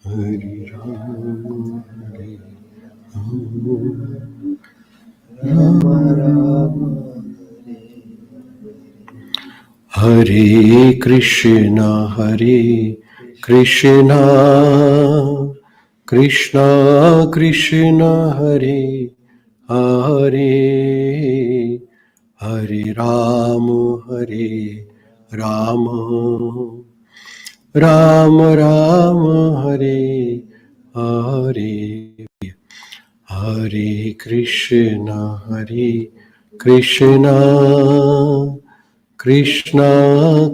Hare Ram, Hare Ram, Rama Rama, Hare Krishna, Hare Krishna, Krishna Krishna, Hare Hare, Hare Ram, Hare Ram, Ram Ram, Hare Hare, Hare Krishna, Hare Krishna, Krishna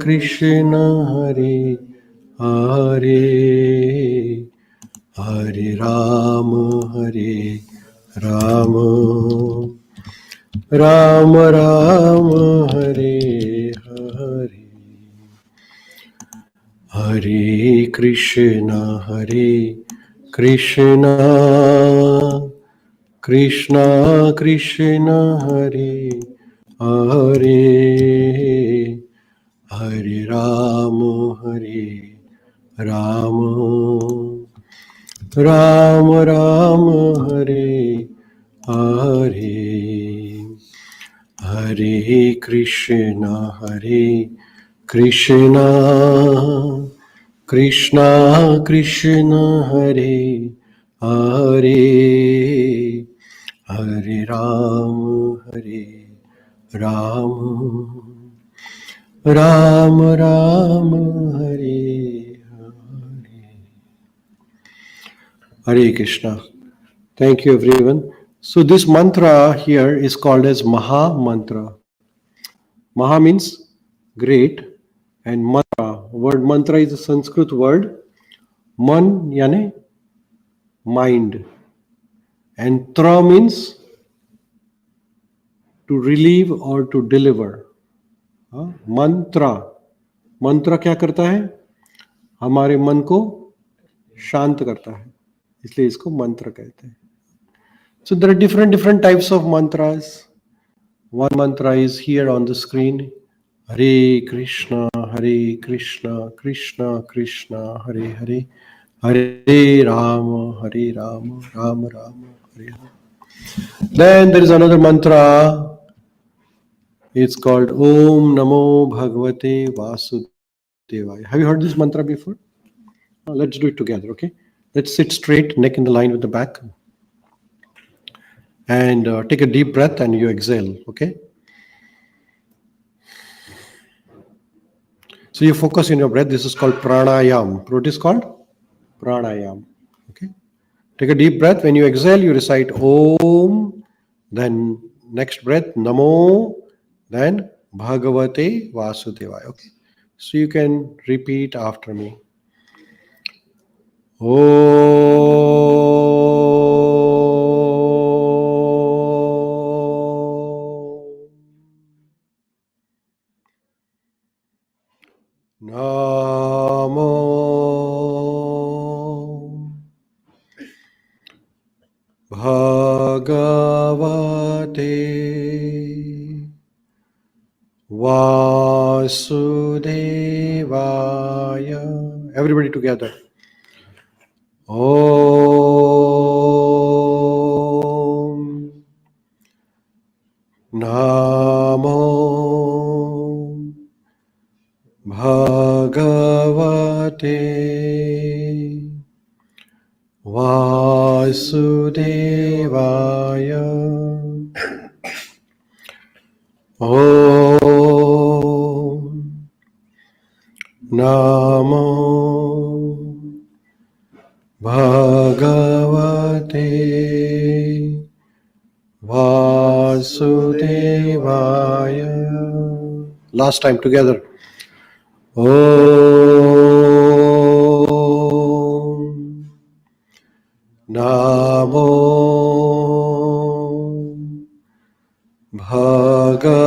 Krishna, Hare Hare, Hare Ram, Hare Ram, Ram Ram, Hare Hare, Hare Krishna, Hare Krishna, Krishna Krishna, Hare Hare, Hare Ram, Hare Ram, Ram Ram, Hare Hare, Hare Krishna, Hare Krishna, Krishna Krishna, Hare Hare, Hare Ram, Hare Ram, Ram Ram, Hare Hare. Hare Krishna. Thank you, everyone. So this mantra here is called as Maha Mantra. Maha means great, and mantra. Word mantra is a Sanskrit word. Man yani mind, and tra means to relieve or to deliver. मंत्रा, मंत्र क्या करता है? हमारे मन को शांत करता है, इसलिए इसको मंत्र कहते हैं. So there are different types of mantras. One mantra is here on the screen. Hare Krishna, Krishna Krishna, Hare Hare, Hare Rama, Rama Rama, Hare Hare. Then there is another mantra. It's called Om Namo Bhagavate Vasudevaya. Have you heard this mantra before? Let's do it together, okay? Let's sit straight, neck in the line with the back. And take a deep breath and you exhale, okay? So you focus in your breath. This is called pranayam. What is called? Pranayam, okay? Take a deep breath. When you exhale, you recite Om, then next breath, Namo, then Bhagavate Vasudevaya, okay? So you can repeat after me. Namo Bhagavate Vasudevaya. Everybody together. Om Namo Bhagavate Vasudevaya. Om Namo Bhagavate Vasudevaya. Last time together. Om Namo Bhagavate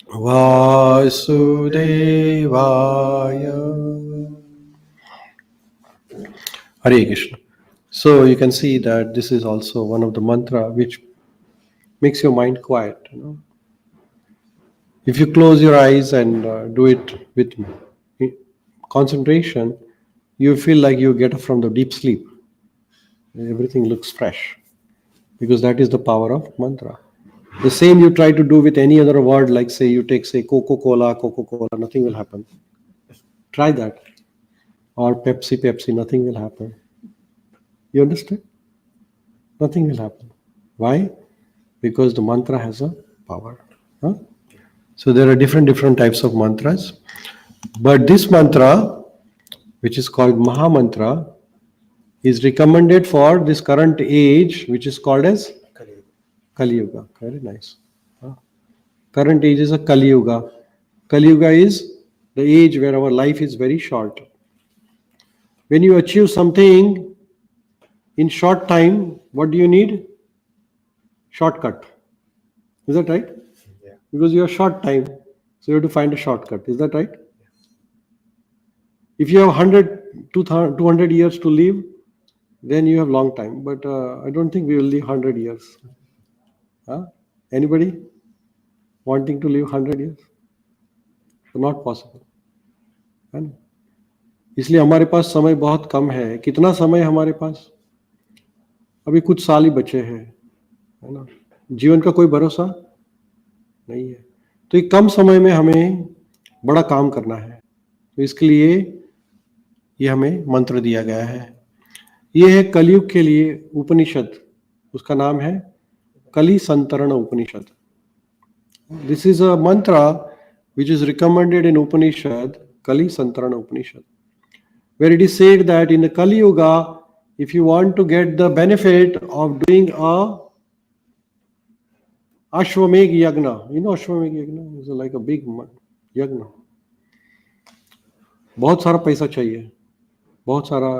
Vasudevaya. Hare Krishna. So you can see that this is also one of the mantra which makes your mind quiet. You know, if you close your eyes and do it with concentration, you feel like you get up from the deep sleep. Everything looks fresh because that is the power of mantra. The same you try to do with any other word, like say you take say Coca-Cola, nothing will happen. Try that. Or Pepsi, nothing will happen. You understand? Nothing will happen. Why? Because the mantra has a power. Huh? So there are different types of mantras. But this mantra, which is called Maha Mantra, is recommended for this current age, which is called as Kali Yuga. Very nice. Current age is a Kali Yuga. Kali Yuga is the age where our life is very short. When you achieve something in short time, what do you need? Shortcut. Is that right? Yeah. Because you have short time, so you have to find a shortcut. Is that right? If you have 200 years to live, then you have long time. But I don't think we will live 100 years. Huh? Anybody wanting to live 100 years? Not possible. है ना? इसलिए हमारे पास समय बहुत कम है. कितना समय हमारे पास? अभी कुछ साल ही बचे हैं, है ना? जीवन का कोई भरोसा नहीं है. तो एक कम समय में हमें बड़ा काम करना है. तो इसके लिए ये हमें मंत्र दिया गया है. ये है कलयुग के लिए उपनिषद. उसका नाम है कली संतरण उपनिषद. दिस इज अ मंत्र which is recommended in Upanishad, Kali Santarana Upanishad, where it is said that in the Kali Yuga, if you want to get the benefit of doing a Ashwamegh Yagna, you know Ashwamegh Yagna is like a big yagna. बहुत सारा पैसा चाहिए, बहुत सारा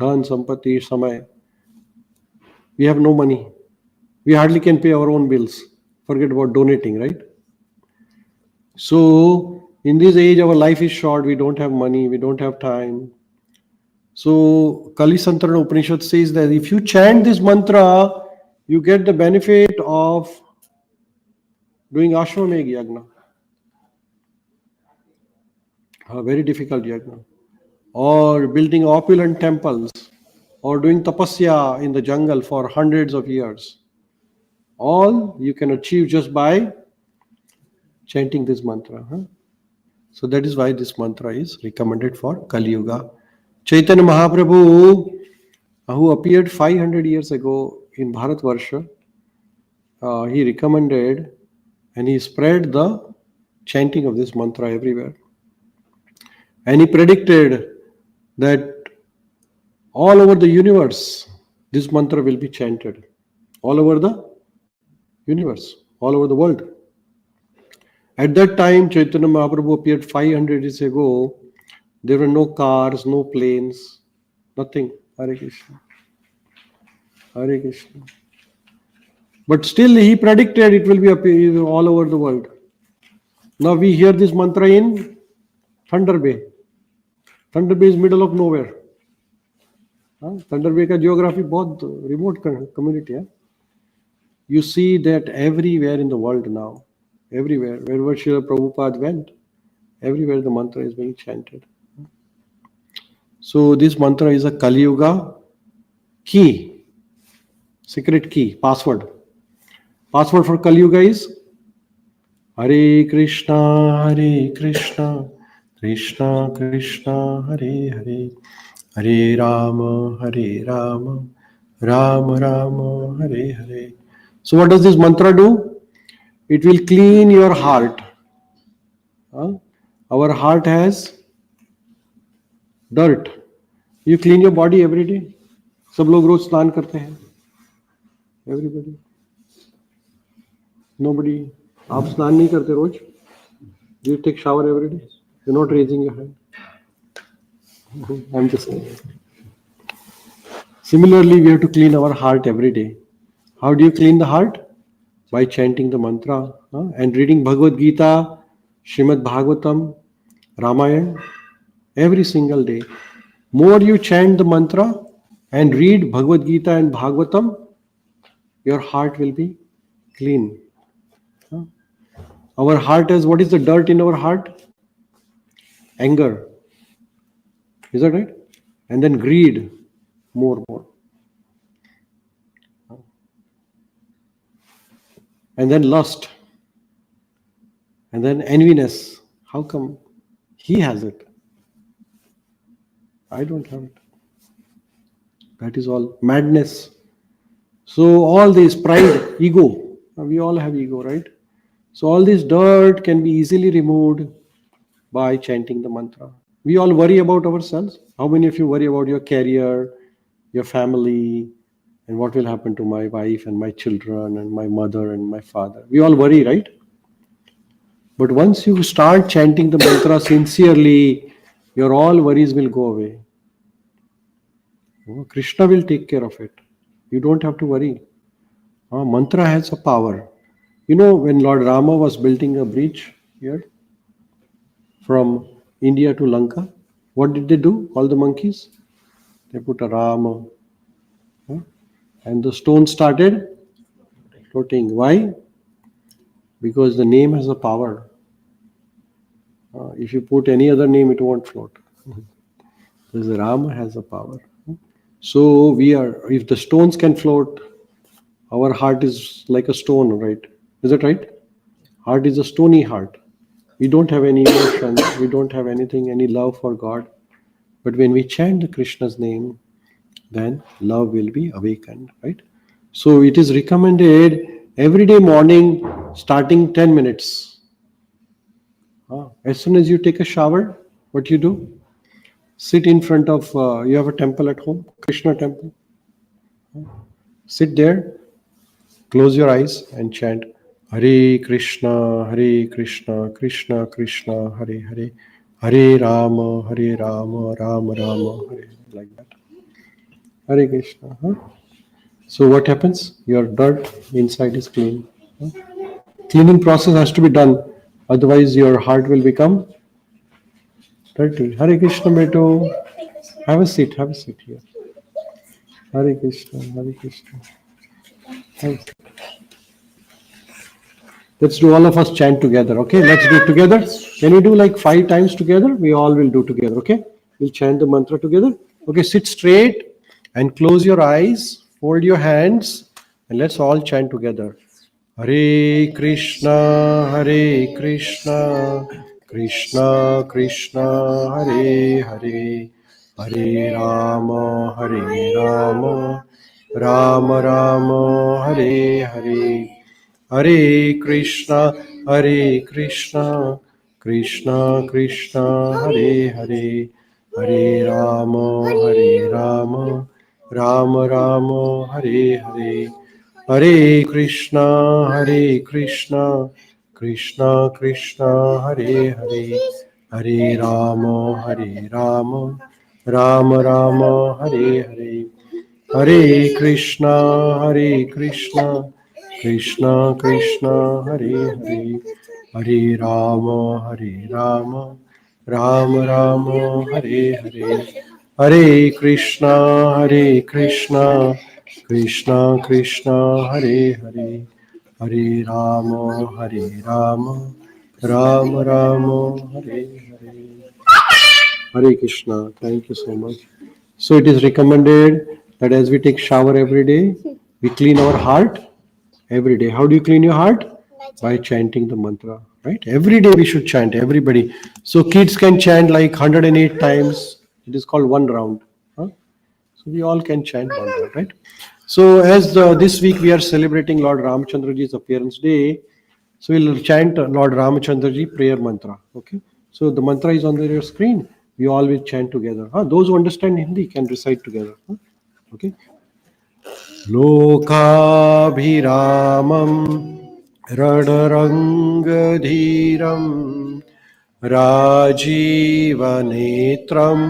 धन, संपत्ति, समय. We have no money. We hardly can pay our own bills. Forget about donating, right? So, in this age, our life is short, we don't have money, we don't have time. So, Kali Santarana Upanishad says that if you chant this mantra, you get the benefit of doing Ashwamegh Yagna. A very difficult yagna. Or building opulent temples, or doing tapasya in the jungle for hundreds of years. All you can achieve just by chanting this mantra. So that is why this mantra is recommended for Kali Yuga. Chaitanya Mahaprabhu, who appeared 500 years ago in Bharatvarsha, he recommended and he spread the chanting of this mantra everywhere. And he predicted that all over the universe, this mantra will be chanted. All over the universe, all over the world. At that time, Chaitanya Mahaprabhu appeared 500 years ago. There were no cars, no planes, nothing. Hare Krishna. Hare Krishna. But still he predicted it will be all over the world. Now we hear this mantra in Thunder Bay. Thunder Bay is middle of nowhere. Thunder Bay का geography बहुत remote community है. You see that everywhere in the world now. Everywhere, wherever Srila Prabhupada went, everywhere the mantra is being chanted. So this mantra is a Kali Yuga key, secret key, password. Password for Kali Yuga is Hare Krishna, Krishna Krishna, Hare Hare, Hare Rama, Rama Rama, Hare Hare. So what does this mantra do? It will clean your heart. Our heart has dirt. You clean your body every day. सब लोग रोज स्नान करते हैं. Everybody. Nobody. आप स्नान नहीं करते रोज? Do you take shower every day? You're not raising your hand. I'm just saying. Similarly, we have to clean our heart every day. How do you clean the heart? By chanting the mantra and reading Bhagavad Gita, Śrīmad-Bhāgavatam, Ramayana every single day. More you chant the mantra and read Bhagavad Gita and Bhagavatam, your heart will be clean. Our heart has, what is the dirt in our heart? Anger. Is that right? And then greed, more. And then lust. And then enviness. How come he has it? I don't have it. That is all madness. So all this pride, ego, we all have ego, right? So all this dirt can be easily removed by chanting the mantra. We all worry about ourselves. How many of you worry about your career, your family, and what will happen to my wife and my children and my mother and my father? We all worry, right? But once you start chanting the mantra sincerely, your all worries will go away. Krishna will take care of it. You don't have to worry. Mantra has a power. You know, when Lord Rama was building a bridge here from India to Lanka, what did they do? All the monkeys? They put a Rama. And the stone started floating. Why? Because the name has a power. If you put any other name, it won't float. Because the Rama has a power. So if the stones can float, our heart is like a stone, right? Is that right? Heart is a stony heart. We don't have any emotion, we don't have anything, any love for God. But when we chant the Krishna's name, then love will be awakened, right? So it is recommended every day morning, starting 10 minutes. As soon as you take a shower, what you do? Sit in front of, you have a temple at home, Krishna temple. Sit there, close your eyes and chant Hare Krishna, Krishna Krishna, Hare Hare, Hare Rama, Rama Rama, Hare, like that. Hare Krishna. So what happens? Your dirt inside is clean. Cleaning process has to be done, otherwise your heart will become dirty. Hare Krishna, beto. Have a seat here. Hare Krishna, Hare Krishna. Thanks. Let's do all of us chant together, okay? Let's do it together. Can we do like 5 times together? We all will do together, okay? We'll chant the mantra together. Okay, sit straight and close your eyes, fold your hands, and let's all chant together. Hare Krishna, Krishna Krishna, Hare Hare, Hare Rama, Rama Rama, Hare Hare. Hare Krishna, Krishna Krishna, Hare Hare, Hare Rama, Rama Rama, Hare Hare. Hare Krishna, Krishna Krishna, Hare Hare, Hare Rama, Rama Rama, Hare Hare. Hare Krishna, Krishna Krishna, Hare Hare, Hare Rama, Rama Rama, Hare Hare. Hare Krishna, Krishna Krishna, Hare Hare, Hare Rama, Rama Rama, Hare Hare. Hare Krishna. Thank you so much. So it is recommended that as we take shower every day, we clean our heart every day. How do you clean your heart? By chanting the mantra, right? Every day we should chant, everybody. So kids can chant like 108 times. It is called 1 round. So we all can chant 1 round, right? So as this week we are celebrating Lord Ramachandraji's appearance day, so we'll chant Lord Ramachandraji prayer mantra. Okay. So the mantra is on your screen. We all will chant together. Those who understand Hindi can recite together. Okay. Lokabhiramam Radarangadhiram Rajivanetram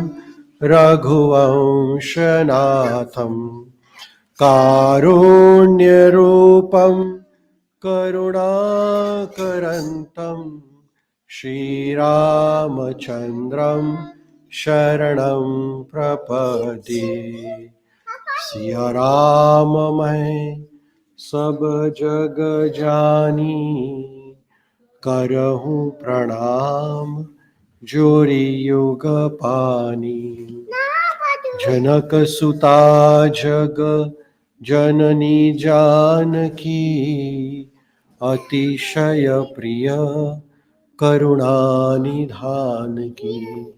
Raghuvanshanatham Karunyarupam Karunakarantam Shriramachandram Sharanam Prapade. Siya Ram मैं सब जग जानी करहूँ प्रणाम Jori Yoga Pani Janaka Suta Jaga Janani Janaki Atishaya Priya Karuna Nidhan Ki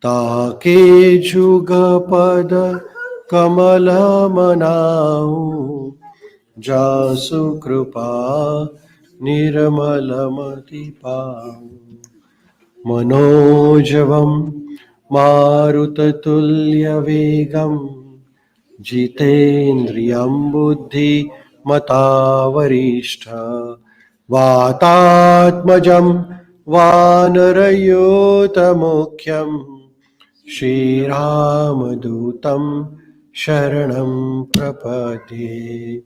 Take Jugapada Kamala Manau Jasu Krupa Nirmalamati Pau Manojavam Marutatulyavegam Jitendriyam Buddhi Matavarishta Vatatmajam Vanarayotamukyam Shri Ramadutam Sharanam Prapati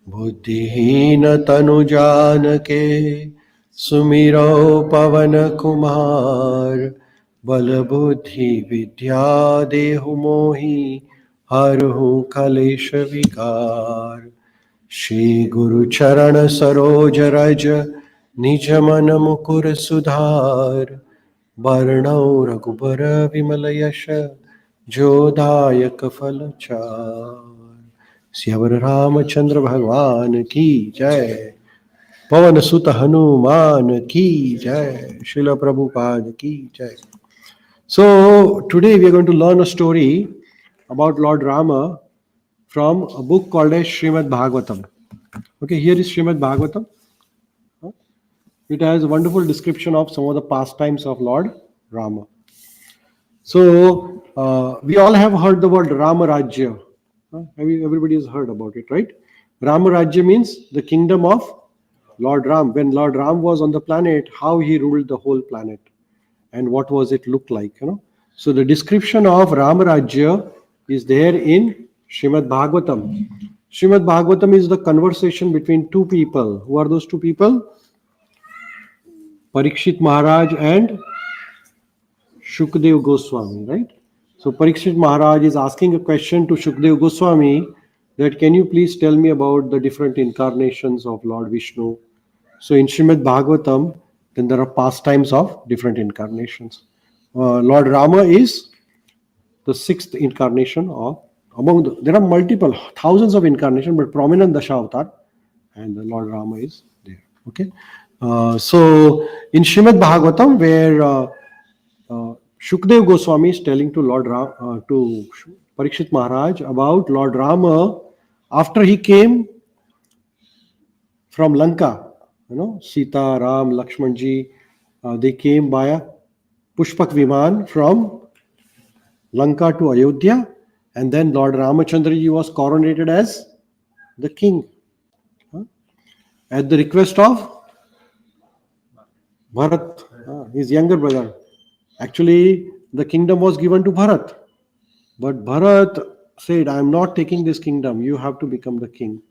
Buddhihina Tanujanake Sumiro Pavan Kumar Balabuddhi Vidya Dehu Mohi Harhu Kalesha Vikar Shri Guru Charana Saroja Raja Nijaman Mukur Sudhar Varnau Raghubara Vimalayasha Jodhayak Falachar Syavar Ramachandra Bhagwan Ki Jai Pavan Sutta Hanuman Ki Jai Srila Prabhupada Ki Jai. So today we are going to learn a story about Lord Rama from a book called as Śrīmad-Bhāgavatam. Okay, here is Śrīmad-Bhāgavatam. It has a wonderful description of some of the pastimes of Lord Rama. So we all have heard the word Rama Rajya. Everybody has heard about it, right? Rama Rajya means the kingdom of Lord Ram. When Lord Ram was on the planet, how he ruled the whole planet and what was it look like, So the description of Rama Rajya is there in Śrīmad-Bhāgavatam. Śrīmad-Bhāgavatam is the conversation between two people. Who are those two people? Parikshit Maharaj and Shukdev Goswami, right? So Parikshit Maharaj is asking a question to Shukdev Goswami that can you please tell me about the different incarnations of Lord Vishnu? So in Śrīmad-Bhāgavatam, then there are pastimes of different incarnations. Lord Rama is the sixth incarnation of there are multiple thousands of incarnations, but prominent Dasha-avatar, and the Lord Rama is there. Okay, so in Śrīmad-Bhāgavatam, where Shukdev Goswami is telling to to Parikshit Maharaj about Lord Rama after he came from Lanka. Sita, Ram, Lakshmanji, they came by a Pushpak Viman from Lanka to Ayodhya, and then Lord Ramachandraji was coronated as the king at the request of Bharat, his younger brother. Actually, the kingdom was given to Bharat, but Bharat said, I am not taking this kingdom, you have to become the king.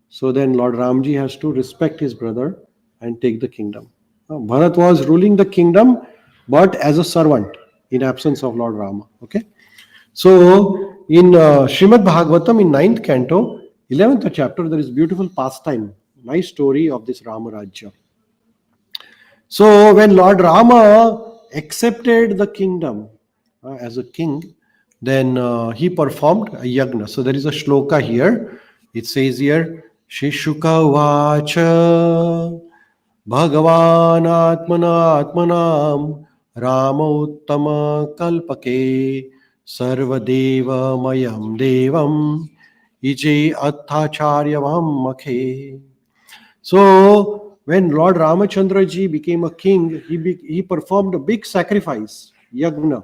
So then Lord Ramji has to respect his brother and take the kingdom. Bharat was ruling the kingdom, but as a servant in absence of Lord Rama. Okay. So in Śrīmad-Bhāgavatam in 9th canto, 11th chapter, there is beautiful pastime, nice story of this Rama Rajya. So when Lord Rama accepted the kingdom as a king, then he performed a yagna. So there is a shloka here. It says here, Shishuka Vacha Bhagavan Atmana Atmanam Rama Uttama Kalpake Sarvadeva Mayam Devam Ije Attacharyavam Makhe. So when Lord Ramachandra ji became a king, he performed a big sacrifice, yagna.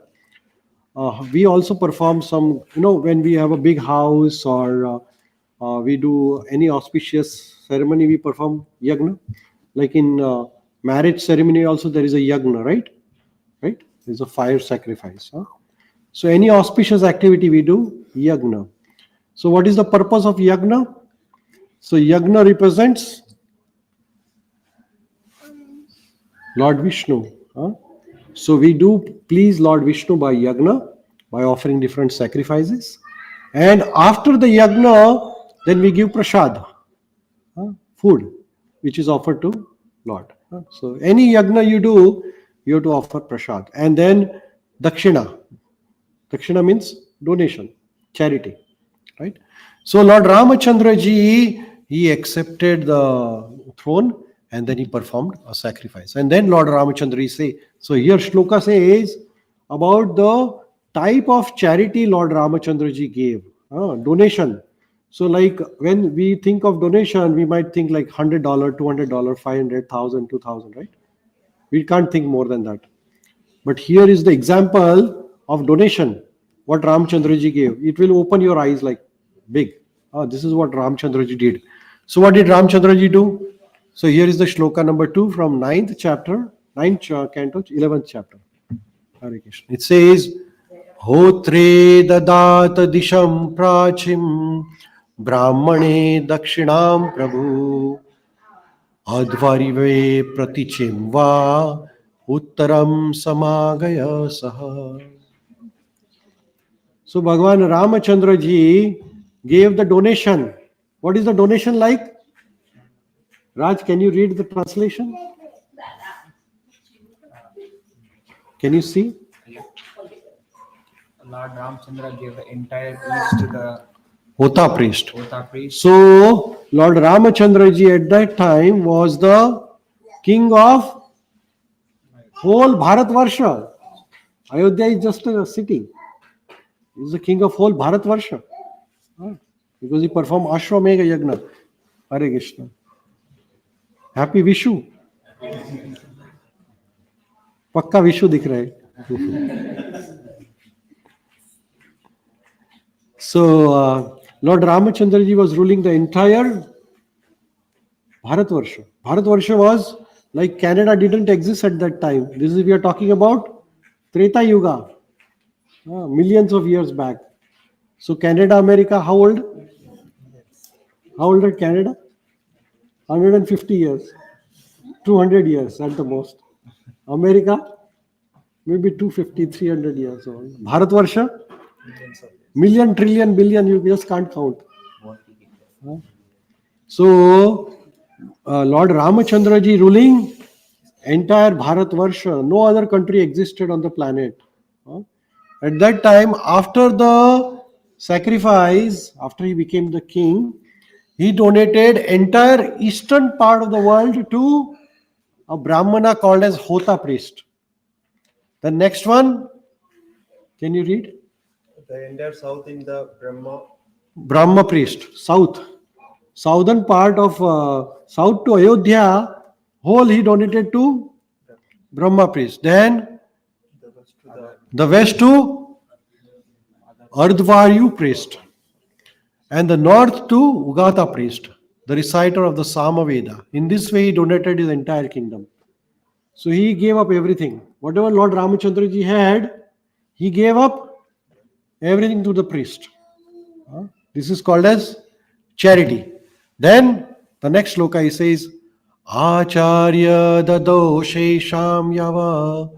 We also perform some, when we have a big house or we do any auspicious ceremony, we perform yagna. Like in marriage ceremony also there is a yagna, right? Right? There is a fire sacrifice. So any auspicious activity we do, yagna. So what is the purpose of yagna? So yagna represents Lord Vishnu. So we do please Lord Vishnu by yagna, by offering different sacrifices. And after the yagna, then we give prasad, food, which is offered to Lord. So any yagna you do, you have to offer prasad. And then dakshina. Dakshina means donation, charity, right? So Lord Ramachandra ji, he accepted the throne and then he performed a sacrifice. And then Lord Ramachandra ji say, so here shloka says about the type of charity Lord Ramachandra ji gave, donation. So like when we think of donation, we might think like $100, $200, 500,000, 2,000, right? We can't think more than that. But here is the example of donation, what Ramchandra ji gave. It will open your eyes like big. This is what Ramchandra ji did. So what did Ramchandra ji do? So here is the shloka number 2 from 9th chapter, 9th canto, 11th chapter. Hare Krishna. It says, Hotre dadat disham prachim brahmane dakshinam prabhu advarive pratichim va uttaram samagaya saha. So Bhagavan Ramachandra ji gave the donation. What is the donation like? Raj, can you read the translation? Can you see? Lord Ramchandra gave the entire east to the Hota priest. Hota priest. So Lord Ramachandra ji at that time was the king of whole Bharatvarsha. Ayodhya is just a city. He is the king of whole Bharatvarsha. Because he performed Ashwamegha Yagna. Hare Krishna. Happy Vishu. Pakka Vishu dikh raha hai. So Lord Ramachandra ji was ruling the entire Bharatvarsha. Bharatvarsha was like Canada didn't exist at that time. This is we are talking about Treta Yuga, millions of years back. So Canada, America, how old? How old is Canada? 150 years, 200 years at the most. America, maybe 250, 300 years old. Bharatvarsha, million, trillion, billion, you just can't count. So, Lord Ramachandra ji ruling entire Bharatvarsha, no other country existed on the planet. At that time, after the sacrifice, after he became the king, he donated entire eastern part of the world to a Brahmana called as Hota priest. The next one, can you read? The entire south in the Brahma priest, southern part of south to Ayodhya, whole he donated to Brahma priest. Then the west to Ardhvaryu priest. And the north to Ugata priest, the reciter of the Samaveda. In this way, he donated his entire kingdom. So he gave up everything. Whatever Lord Ramachandra ji had, he gave up everything to the priest. This is called as charity. Then the next sloka he says, Acharya dado shesham yava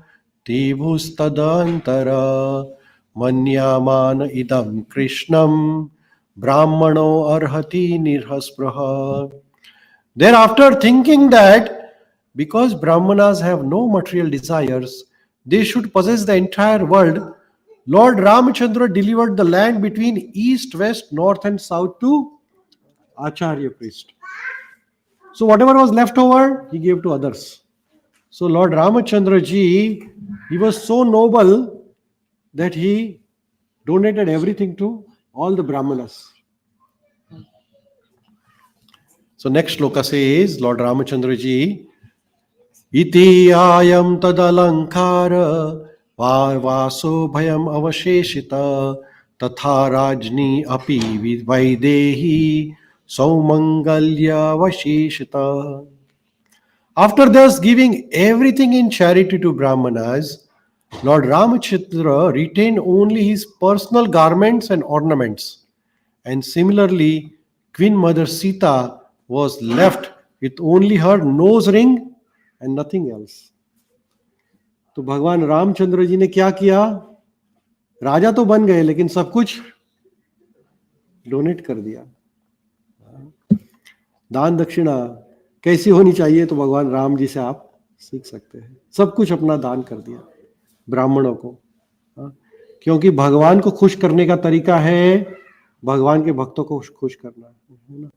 tibhustadantara manyamana idam krishnam brahmano arhati nirhaspraha. Thereafter, thinking that because Brahmanas have no material desires, they should possess the entire world, Lord Ramachandra delivered the land between east, west, north and south to Acharya priest. So whatever was left over, he gave to others. So Lord Ramachandra ji, he was so noble that he donated everything to all the Brahmanas. So next shloka says, Lord Ramachandra ji, Iti ayam tadalankara vaso bhayam avasheshita tatha rajni api vaidehi saumangalya vasheshita. After thus giving everything in charity to Brahmanas, Lord Ramachandra retained only his personal garments and ornaments. And similarly, Queen Mother Sita was left with only her nose ring and nothing else. तो भगवान रामचंद्र जी ने क्या किया? राजा तो बन गए लेकिन सब कुछ डोनेट कर दिया. दान दक्षिणा कैसी होनी चाहिए तो भगवान राम जी से आप सीख सकते हैं. सब कुछ अपना दान कर दिया ब्राह्मणों को। क्योंकि भगवान को खुश करने का तरीका है भगवान के भक्तों को खुश करना, है ना।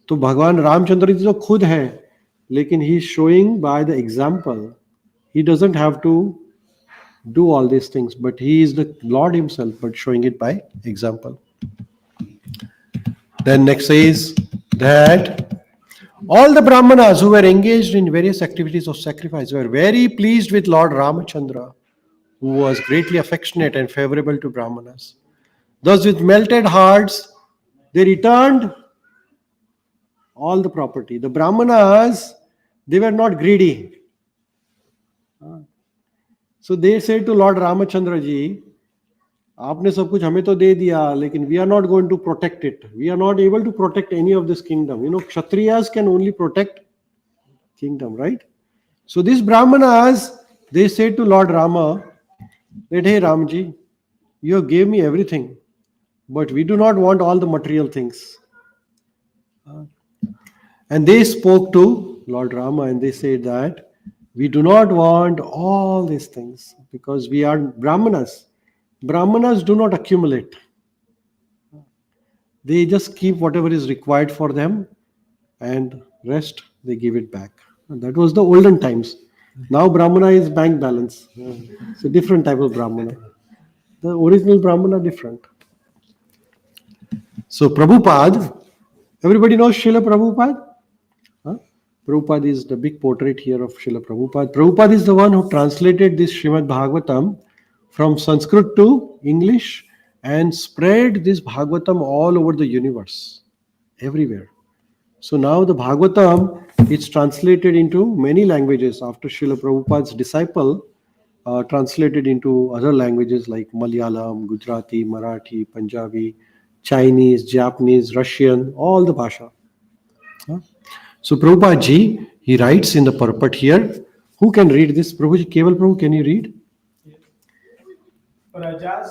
तो भगवान रामचंद्र जी तो खुद है, लेकिन he is showing by the example. He doesn't have to do all these things, but he is the Lord himself, but showing it by example. Then next says that all the Brahmanas who were engaged in various activities of sacrifice were very pleased with Lord Ramachandra, who was greatly affectionate and favorable to Brahmanas. Thus, with melted hearts, they returned all the property. The Brahmanas, they were not greedy. So they said to Lord Ramachandra ji, आपने सब कुछ हमें तो दे दिया, लेकिन we are not going to protect it. We are not able to protect any of this kingdom. You know, Kshatriyas can only protect kingdom, right? So these Brahmanas, they said to Lord Rama that, hey Ramji, you gave me everything, but we do not want all the material things. And they spoke to Lord Rama and they said that we do not want all these things because we are Brahmanas. Brahmanas do not accumulate. They just keep whatever is required for them and rest they give it back. And that was the olden times. Now Brahmana is bank balance. It's a different type of Brahmana. The original Brahmana different. So Prabhupada, everybody knows Srila Prabhupada? Prabhupada is the big portrait here of Srila Prabhupada. Prabhupada is the one who translated this Śrīmad-Bhāgavatam from Sanskrit to English and spread this Bhagavatam all over the universe, everywhere. So now the Bhagavatam is translated into many languages after Srila Prabhupada's disciple translated into other languages like Malayalam, Gujarati, Marathi, Punjabi, Chinese, Japanese, Russian, all the bhasha. So Prabhupada ji, he writes in the purport here. Who can read this? Prabhuji, Keval Prabhu, can you read? Prajas,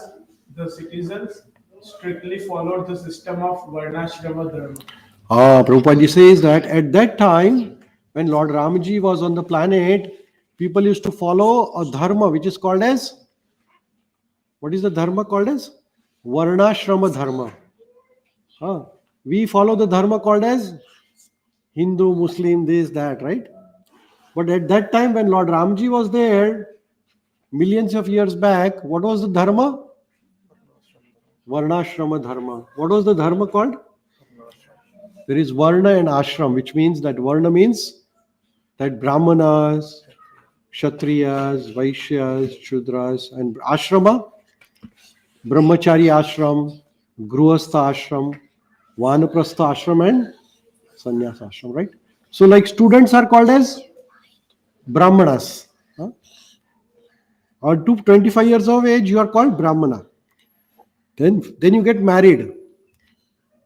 the citizens, strictly followed the system of Varnashrama Dharma. Prabhupada ji says that at that time, when Lord Ramji was on the planet, people used to follow a dharma which is called as, what is the dharma called as? Varnashrama Dharma. We follow the dharma called as Hindu, Muslim, this, that, right? But at that time when Lord Ramji was there, millions of years back, what was the dharma? Varnashrama Dharma. What was the dharma called? There is Varna and Ashram, which means that Varna means that Brahmanas, Kshatriyas, Vaishyas, Shudras, and Ashrama, Brahmachari Ashram, Gruhastha Ashram, Vanaprastha Ashram, and Sannyas Ashram, right? So like students are called as Brahmanas. Or to 25 years of age, you are called Brahmana. Then you get married.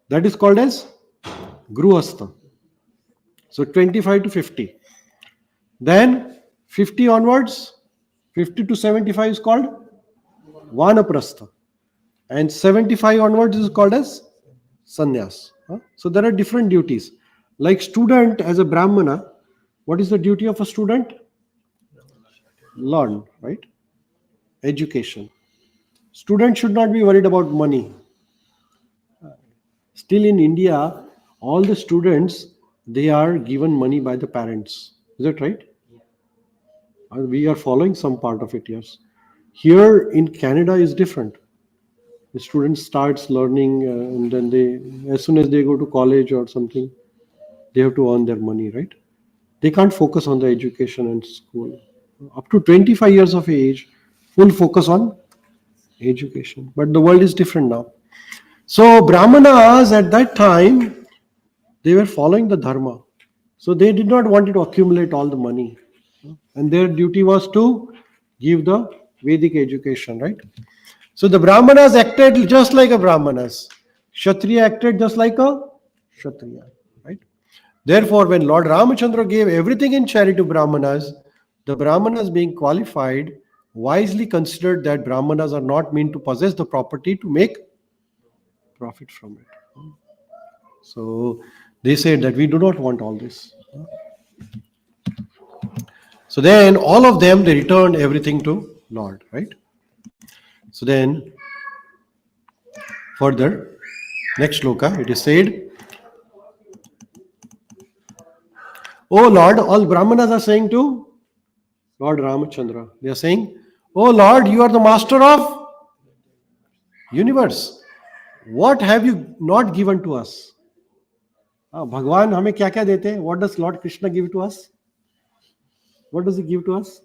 That is called as Gruhastha. So 25 to 50. Then 50 onwards, 50 to 75 is called Vanaprastha. And 75 onwards is called as Sannyas. So there are different duties. Like student as a Brahmana, what is the duty of a student? Learn, right? Education. Student should not be worried about money. Still in India, all the students, they are given money by the parents. Is that right? We are following some part of it, yes. Here in Canada is different. The student starts learning and then they, as soon as they go to college or something, they have to earn their money, right? They can't focus on the education and school. Up to 25 years of age, full focus on education. But the world is different now. So Brahmanas at that time, they were following the dharma. So they did not want to accumulate all the money. And their duty was to give the Vedic education, right? So the Brahmanas acted just like a Brahmanas. Kshatriya acted just like a Kshatriya, right? Therefore, when Lord Ramachandra gave everything in charity to Brahmanas, the Brahmanas being qualified wisely considered that Brahmanas are not meant to possess the property to make profit from it. So they said that we do not want all this. So then all of them, they returned everything to Lord, right? So then further, next shloka, it is said, "Oh Lord," all Brahmanas are saying to Lord Ramachandra, they are saying, "Oh Lord, you are the master of universe. What have you not given to us?" भगवान हमें क्या क्या देते हैं? What does Lord Krishna give to us? What does he give to us?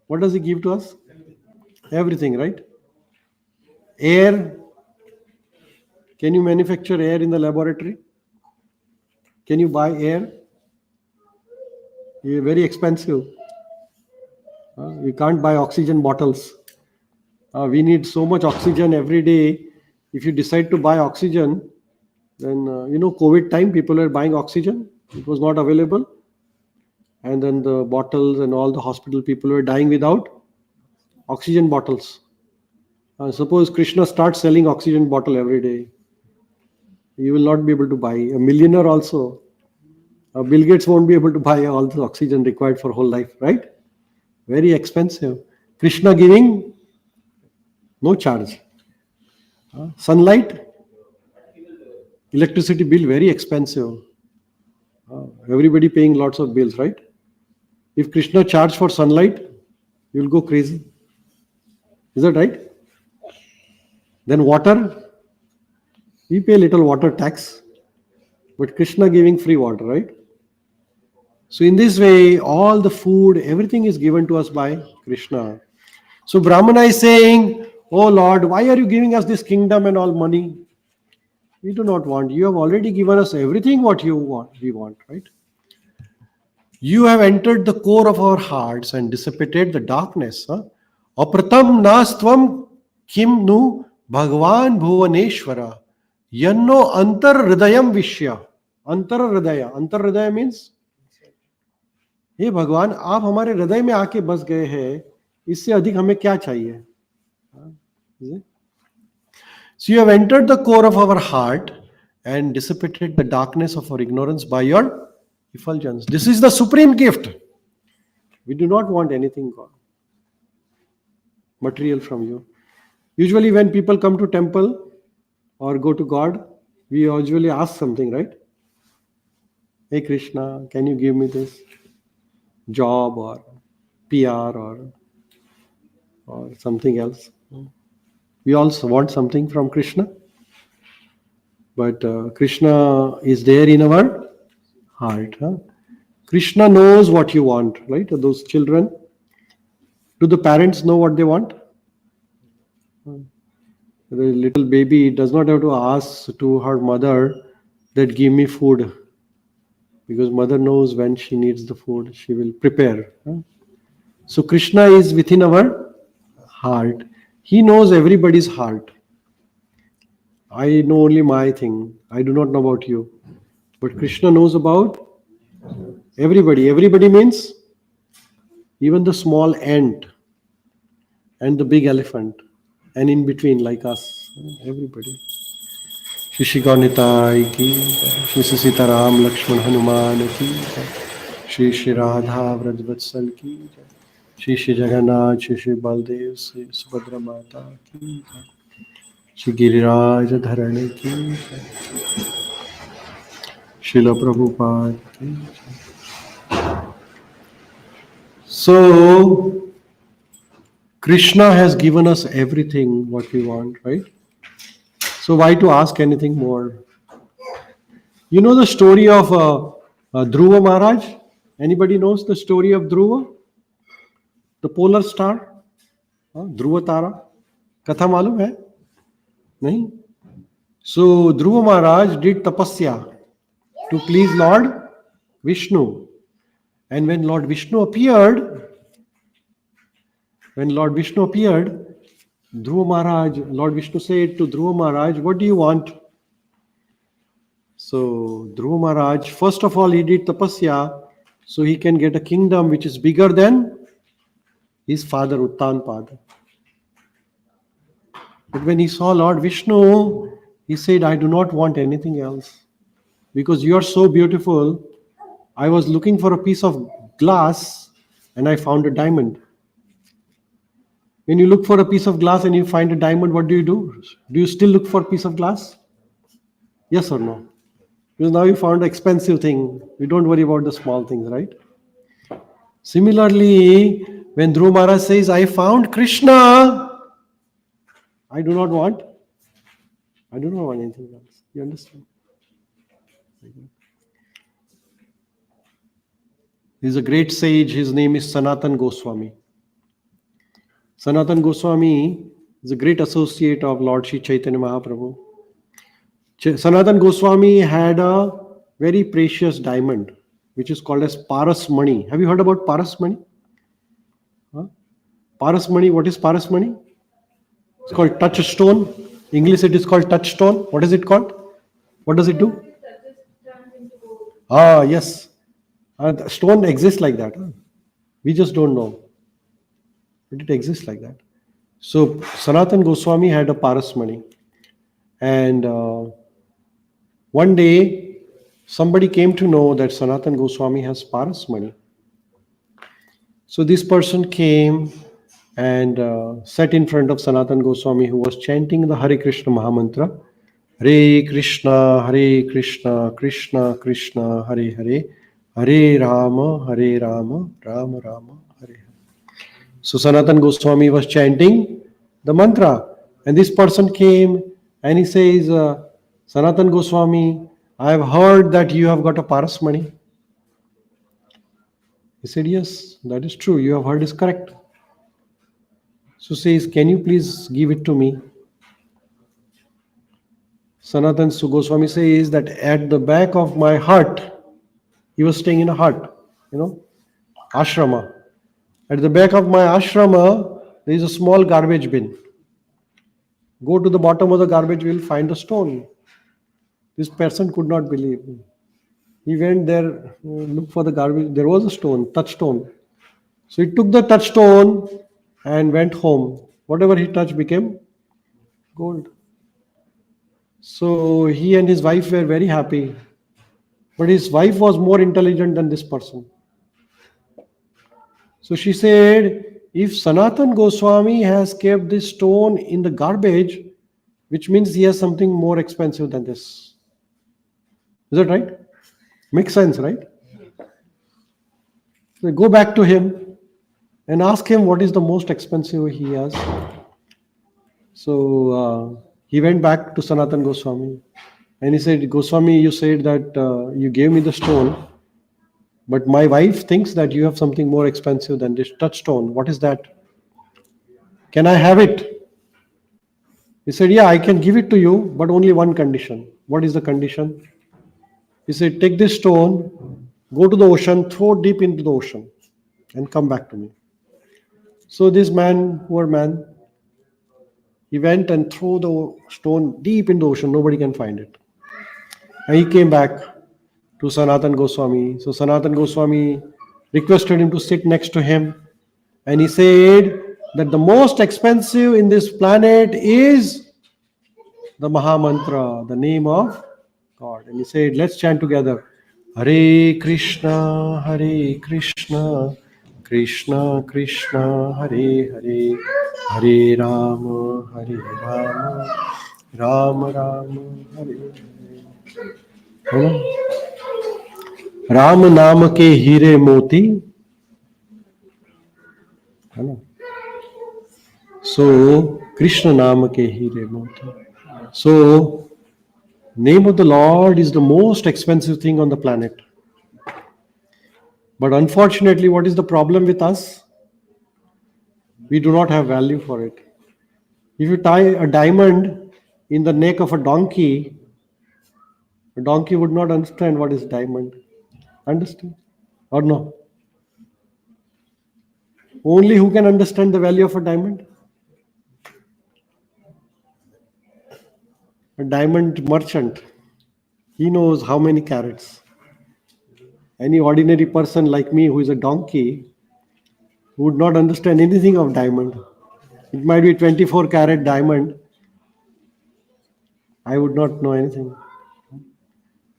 What does he give to us? Everything, right? Air. Can you manufacture air in the laboratory? Can you buy air? It's very expensive. You can't buy oxygen bottles. We need so much oxygen every day. If you decide to buy oxygen, then COVID time, people were buying oxygen. It was not available. And then the bottles and all the hospital people were dying without oxygen bottles. Suppose Krishna starts selling oxygen bottle every day. You will not be able to buy. A millionaire also. Bill Gates won't be able to buy all the oxygen required for whole life, right? Very expensive. Krishna giving no charge. Sunlight, electricity bill very expensive. Everybody paying lots of bills, right? If Krishna charge for sunlight, you will go crazy. Is that right? Then water, we pay little water tax, but Krishna giving free water, right? So in this way, all the food, everything is given to us by Krishna. So Brahmana is saying, "Oh Lord, why are you giving us this kingdom and all money? We do not want. You have already given us everything what you want. We want, right? You have entered the core of our hearts and dissipated the darkness. Apratam nastvam kim nu Bhagavan Bhuvaneshwara yanno antar hridayam vishya." Antar hridaya means, हे भगवान, आप हमारे हृदय में आके बस गए हैं, इससे अधिक हमें क्या चाहिए? So you have entered the core of our heart and dissipated the darkness of our ignorance by your effulgence. This is the supreme gift. We do not want anything, God, material from you. Usually when people come to temple or go to God, we usually ask something, right? Hey Krishna, can you give me this job or PR or something else? We also want something from Krishna, but Krishna is there in our heart. Krishna knows what you want, right? Those children, do the parents know what they want? The little baby does not have to ask to her mother that give me food, because mother knows when she needs the food, she will prepare. So Krishna is within our heart. He knows everybody's heart. I know only my thing. I do not know about you. But Krishna knows about everybody. Everybody means even the small ant and the big elephant and in between like us. Everybody. Shri Shri Gaunitai ki, Shri Shri Sitaram Lakshman Hanuman ki, Shri Shri Radha Vrajvatsal ki, Shri Shri Jagannath, Shri Shri Baldev, Shri Subhadra Mata ki, Shri Giriraj Dharane ki, Srila Prabhupada ki. So Krishna has given us everything what we want, right? So why to ask anything more? You know the story of Dhruva Maharaj? Anybody knows the story of Dhruva? The polar star? Dhruva Tara? Katha malum hai? Nahi? So Dhruva Maharaj did tapasya to please Lord Vishnu. And when Lord Vishnu appeared, Dhruva Maharaj, Lord Vishnu said to Dhruva Maharaj, "What do you want?" So Dhruva Maharaj, first of all, he did tapasya so he can get a kingdom which is bigger than his father Uttanpada. But when he saw Lord Vishnu, he said, "I do not want anything else. Because you are so beautiful, I was looking for a piece of glass and I found a diamond. When you look for a piece of glass and you find a diamond, what do? Do you still look for a piece of glass? Yes or no? Because now you found an expensive thing. You don't worry about the small things, right? Similarly, when Dhruva Maharaj says, I found Krishna, I do not want anything else. You understand? He's a great sage. His name is Sanatan Goswami. Sanatan Goswami is a great associate of Lord Shri Chaitanya Mahaprabhu. Sanatan Goswami had a very precious diamond, which is called as Parasmani. Have you heard about Parasmani? Huh? Parasmani, what is Parasmani? It's called touchstone. English it is called touchstone. What is it called? What does it do? Ah, yes. The stone exists like that. Huh? We just don't know. But it exists like that. So Sanatan Goswami had a Parasmani. And one day, somebody came to know that Sanatan Goswami has Parasmani. So this person came and sat in front of Sanatan Goswami, who was chanting the Hare Krishna Mahamantra. Hare Krishna, Krishna Krishna, Hare Hare, Hare Rama, Rama Rama, Hare Hare. So Sanatan Goswami was chanting the mantra. And this person came and he says, Sanatan Goswami, I have heard that you have got a Parasmani. He said, yes, that is true. You have heard is correct. So says, can you please give it to me? Sanatan Goswami says that at the back of my hut, he was staying in a hut, ashrama. At the back of my ashrama, there is a small garbage bin. Go to the bottom of the garbage, you will find a stone. This person could not believe. He went there, looked for the garbage. There was a stone, touchstone. So he took the touchstone and went home. Whatever he touched became gold. So he and his wife were very happy. But his wife was more intelligent than this person. So she said, if Sanatan Goswami has kept this stone in the garbage, which means he has something more expensive than this. Is that right? Makes sense, right? So go back to him and ask him what is the most expensive he has. So he went back to Sanatan Goswami and he said, Goswami, you said that you gave me the stone, but my wife thinks that you have something more expensive than this touchstone. What is that? Can I have it? He said, yeah, I can give it to you, but only one condition. What is the condition? He said, take this stone, go to the ocean, throw it deep into the ocean, and come back to me. So this man, poor man, he went and threw the stone deep in the ocean. Nobody can find it. And he came back to Sanatan Goswami. So Sanatan Goswami requested him to sit next to him. And he said that the most expensive in this planet is the Mahamantra, the name of God. And he said, let's chant together. Hare Krishna, Krishna Krishna, Hare Hare, Hare Rama, Rama Rama, Hare Hare. Ram नाम के हीरे मोती, है ना? So Krishna नाम के हीरे मोती. So name of the Lord is the most expensive thing on the planet. But unfortunately, what is the problem with us? We do not have value for it. If you tie a diamond in the neck of a donkey would not understand what is diamond. Understand? Or no? Only who can understand the value of a diamond? A diamond merchant. He knows how many carats. Any ordinary person like me who is a donkey would not understand anything of diamond. It might be 24 carat diamond. I would not know anything.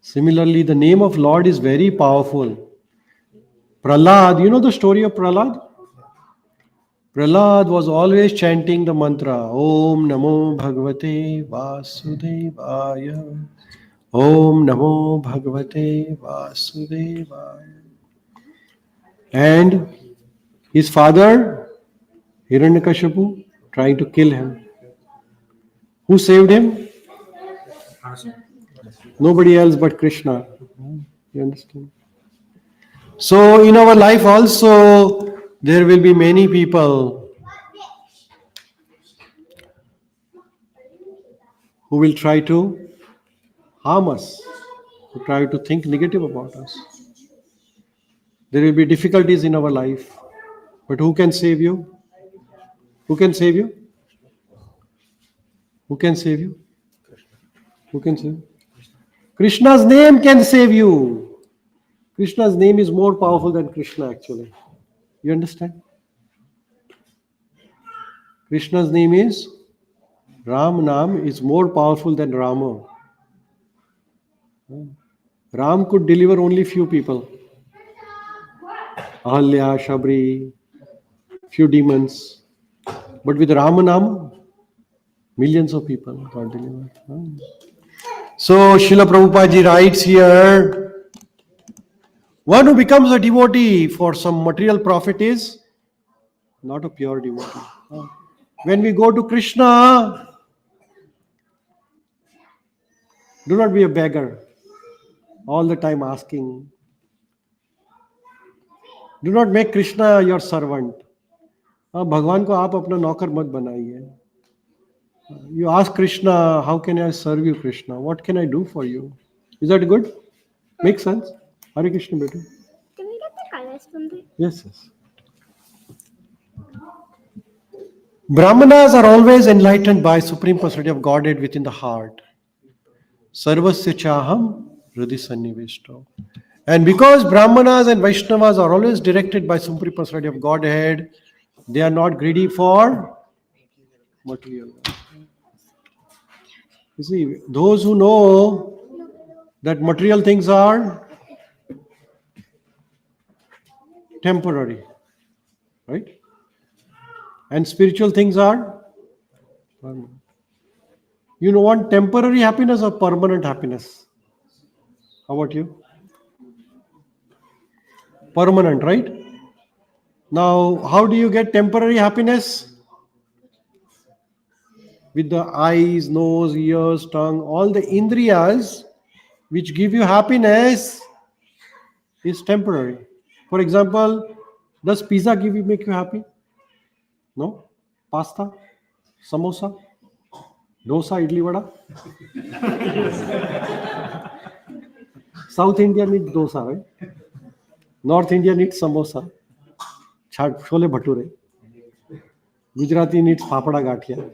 Similarly, the name of Lord is very powerful. Prahlad, you know the story of Prahlad? Prahlad was always chanting the mantra, Om Namo Bhagavate Vasudevaya. Om Namo Bhagavate Vasudevaya. And his father, Hiranyakashipu, trying to kill him. Who saved him? Nobody else but Krishna. You understand? So in our life also, there will be many people who will try to harm us, who try to think negative about us. There will be difficulties in our life. But who can save you? Who can save you? Who can save you? Who can save you? Krishna's name can save you. Krishna's name is more powerful than Krishna actually. You understand? Krishna's name is Ram Nam is more powerful than Rama. Ram could deliver only few people. Ahalya, Shabri, few demons. But with Ramanam, millions of people got delivered. So Srila Prabhupada ji writes here, one who becomes a devotee for some material profit is not a pure devotee. When we go to Krishna, do not be a beggar, all the time asking. Do not make Krishna your servant. भगवान को आप अपना नौकर मत बनाइए. You ask Krishna, how can I serve you, Krishna? What can I do for you? Is that good? Makes sense? Hare Krishna, beta. Can we get the colors from the? Yes, yes. Brahmanas are always enlightened by Supreme Personality of Godhead within the heart. Sarvasya chaham hridhi sannivishto. And because Brahmanas and Vaishnavas are always directed by Supreme Personality of Godhead, they are not greedy for material. You see, those who know that material things are temporary, right? And spiritual things are permanent. You know, want temporary happiness or permanent happiness? How about you? Permanent, right? Now, how do you get temporary happiness? With the eyes, nose, ears, tongue, all the indriyas which give you happiness is temporary. For example, does pizza make you happy? No? Pasta? Samosa? Dosa, idli, vada? South India needs dosa, right? North India needs samosa. Chole bhature. Gujarati needs papada gathia.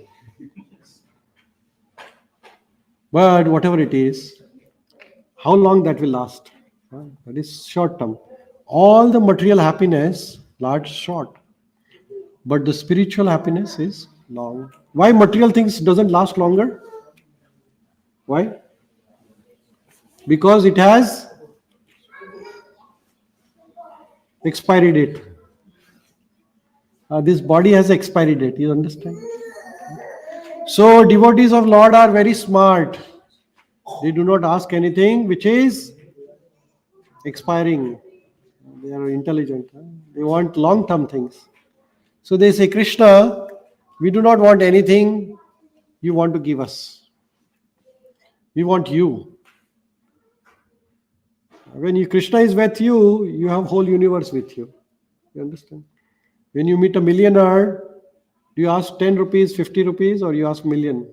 But whatever it is, how long that will last? That is short term. All the material happiness lasts short. But the spiritual happiness is long. Why material things doesn't last longer? Why? Because it has expiry date. This body has expiry date. You understand? So devotees of Lord are very smart. They do not ask anything which is expiring. They are intelligent. They want long-term things. So they say, Krishna, we do not want anything you want to give us. We want you. When Krishna is with you, you have whole universe with you. You understand? When you meet a millionaire, do you ask 10 rupees, 50 rupees, or you ask million?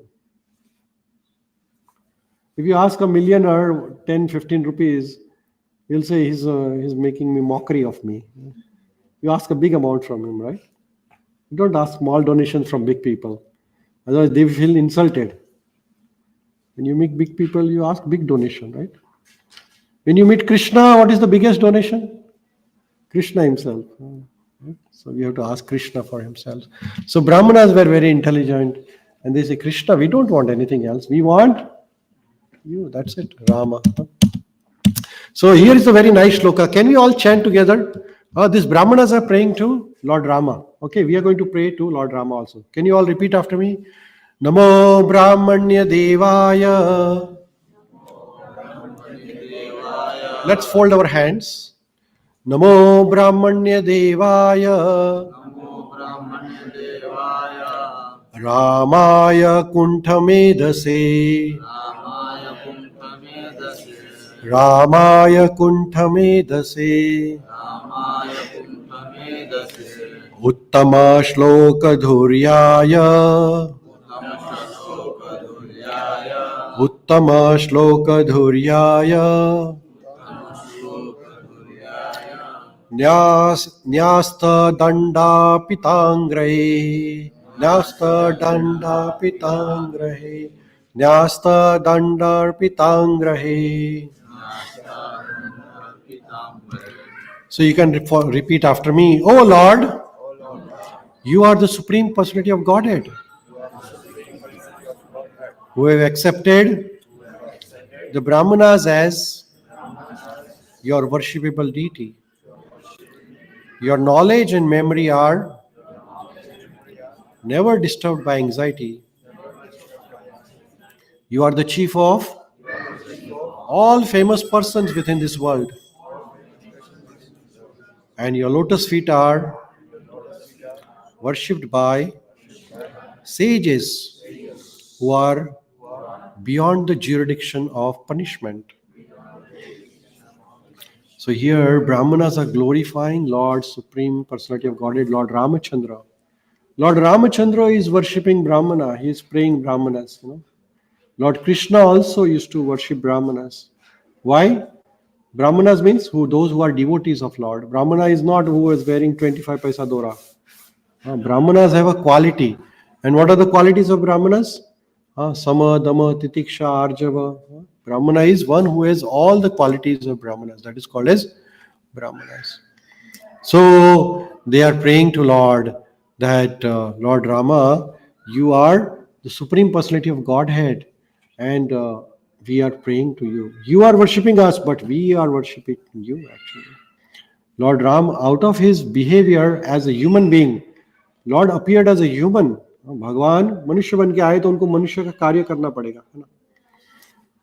If you ask a millionaire 10, 15 rupees, he'll say he's making me mockery of me. You ask a big amount from him, right? You don't ask small donations from big people. Otherwise, they feel insulted. When you meet big people, you ask big donation, right? When you meet Krishna, what is the biggest donation? Krishna himself. So we have to ask Krishna for himself. So Brahmanas were very intelligent and they say, Krishna, we don't want anything else. We want you. That's it. Rama. So here is a very nice shloka. Can we all chant together? These Brahmanas are praying to Lord Rama. Okay, we are going to pray to Lord Rama also. Can you all repeat after me? Namo Brahmanya Devaya. Let's fold our hands. Namo Brahmanya Devaya. Ramaya Kuntamedase. Ramaya Kuntamedase. Uttama Shloka Dhuryaya. Uttama Shloka Dhuryaya. Nyasta Danda Pitangrahe. Nyasta Danda Pitangrahe. Nyasta Danda Pitangrahe. So you can repeat after me. Oh Lord, you are the Supreme Personality of Godhead, who have accepted the Brahmanas as your worshipable deity. Your knowledge and memory are never disturbed by anxiety. You are the chief of all famous persons within this world. And your lotus feet are worshipped by sages who are beyond the jurisdiction of punishment. So here Brahmanas are glorifying Lord Supreme Personality of Godhead, Lord Ramachandra. Lord Ramachandra is worshipping Brahmana. He is praying Brahmanas. Lord Krishna also used to worship Brahmanas. Why? Brahmanas means those who are devotees of Lord. Brahmana is not who is wearing 25 paisa dora. Brahmanas have a quality. And what are the qualities of Brahmanas? Sama, Dama, Titiksha, Arjava. Brahmana is one who has all the qualities of Brahmanas. That is called as Brahmanas. So they are praying to Lord that Lord Rama, you are the Supreme Personality of Godhead, and we are praying to you. You are worshipping us, but we are worshipping you actually. Lord Ram, out of his behavior as a human being, Lord appeared as a human. भगवान मनुष्य बन के आए तो उनको मनुष्य का कार्य करना पड़ेगा, है ना?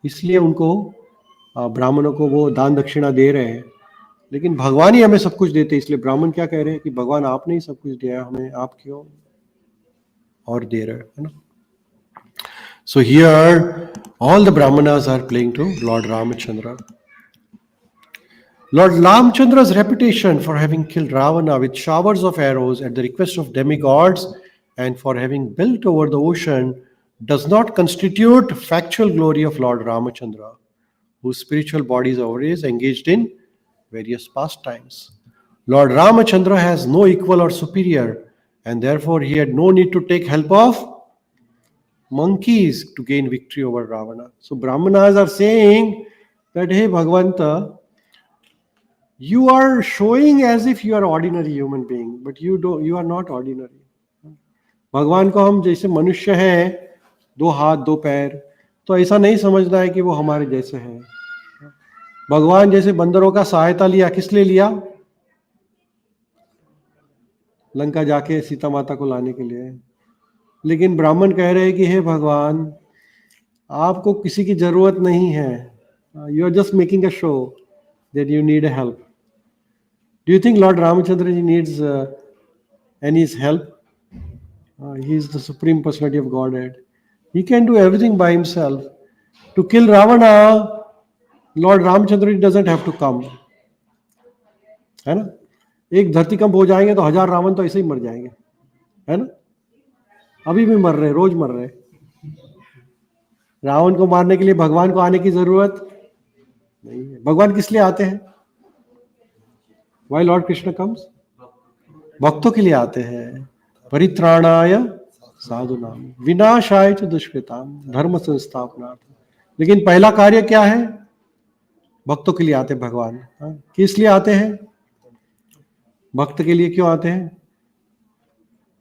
इसलिए उनको ब्राह्मणों को वो दान दक्षिणा दे रहे हैं. लेकिन भगवान ही हमें सब कुछ देते, इसलिए ब्राह्मण क्या कह रहे हैं कि भगवान आपने ही सब कुछ दिया हमें, आप क्यों और दे रहे हैं, है ना? So here all the Brahmanas are playing to Lord Ramachandra. Lord Ramachandra's reputation for having killed Ravana with showers of arrows at the request of demigods and for having built over the ocean does not constitute factual glory of Lord Ramachandra, whose spiritual body is always engaged in various pastimes. Lord Ramachandra has no equal or superior, and therefore he had no need to take help of monkeys to gain victory over Ravana. So Brahmanas are saying that, hey Bhagavanta, you are showing as if you are ordinary human being, but you are not ordinary. भगवान को हम जैसे मनुष्य हैं, 2 हाथ 2 पैर, तो ऐसा नहीं समझना है कि वो हमारे जैसे हैं. भगवान जैसे बंदरों का सहायता लिया, किस लिए लिया? लंका जाके सीता माता को लाने के लिए. लेकिन ब्राह्मण कह रहे हैं कि हे भगवान, आपको किसी की जरूरत नहीं है. You are just making a show that you need a help. Do you think Lord Ramchandra ji needs any help? He is the Supreme Personality of Godhead. He can do everything by himself. To kill Ravana, Lord Ramchandra doesn't have to come. है ना? एक धरती कंप हो जाएंगे तो 1000 रावण तो ऐसे ही मर जाएंगे, है ना? अभी भी मर रहे, रोज मर रहे. रावण को मारने के लिए भगवान को आने की जरूरत नहीं है. भगवान किस लिए आते हैं? Why Lord Krishna comes? भक्तों के लिए आते हैं. परित्राणाय साधुनाम विनाशाय च दुष्कृताम धर्म संस्थापनार्थ. लेकिन पहला कार्य क्या है? भक्तों के लिए आते भगवान. किस लिए आते हैं? भक्त के लिए. क्यों आते हैं?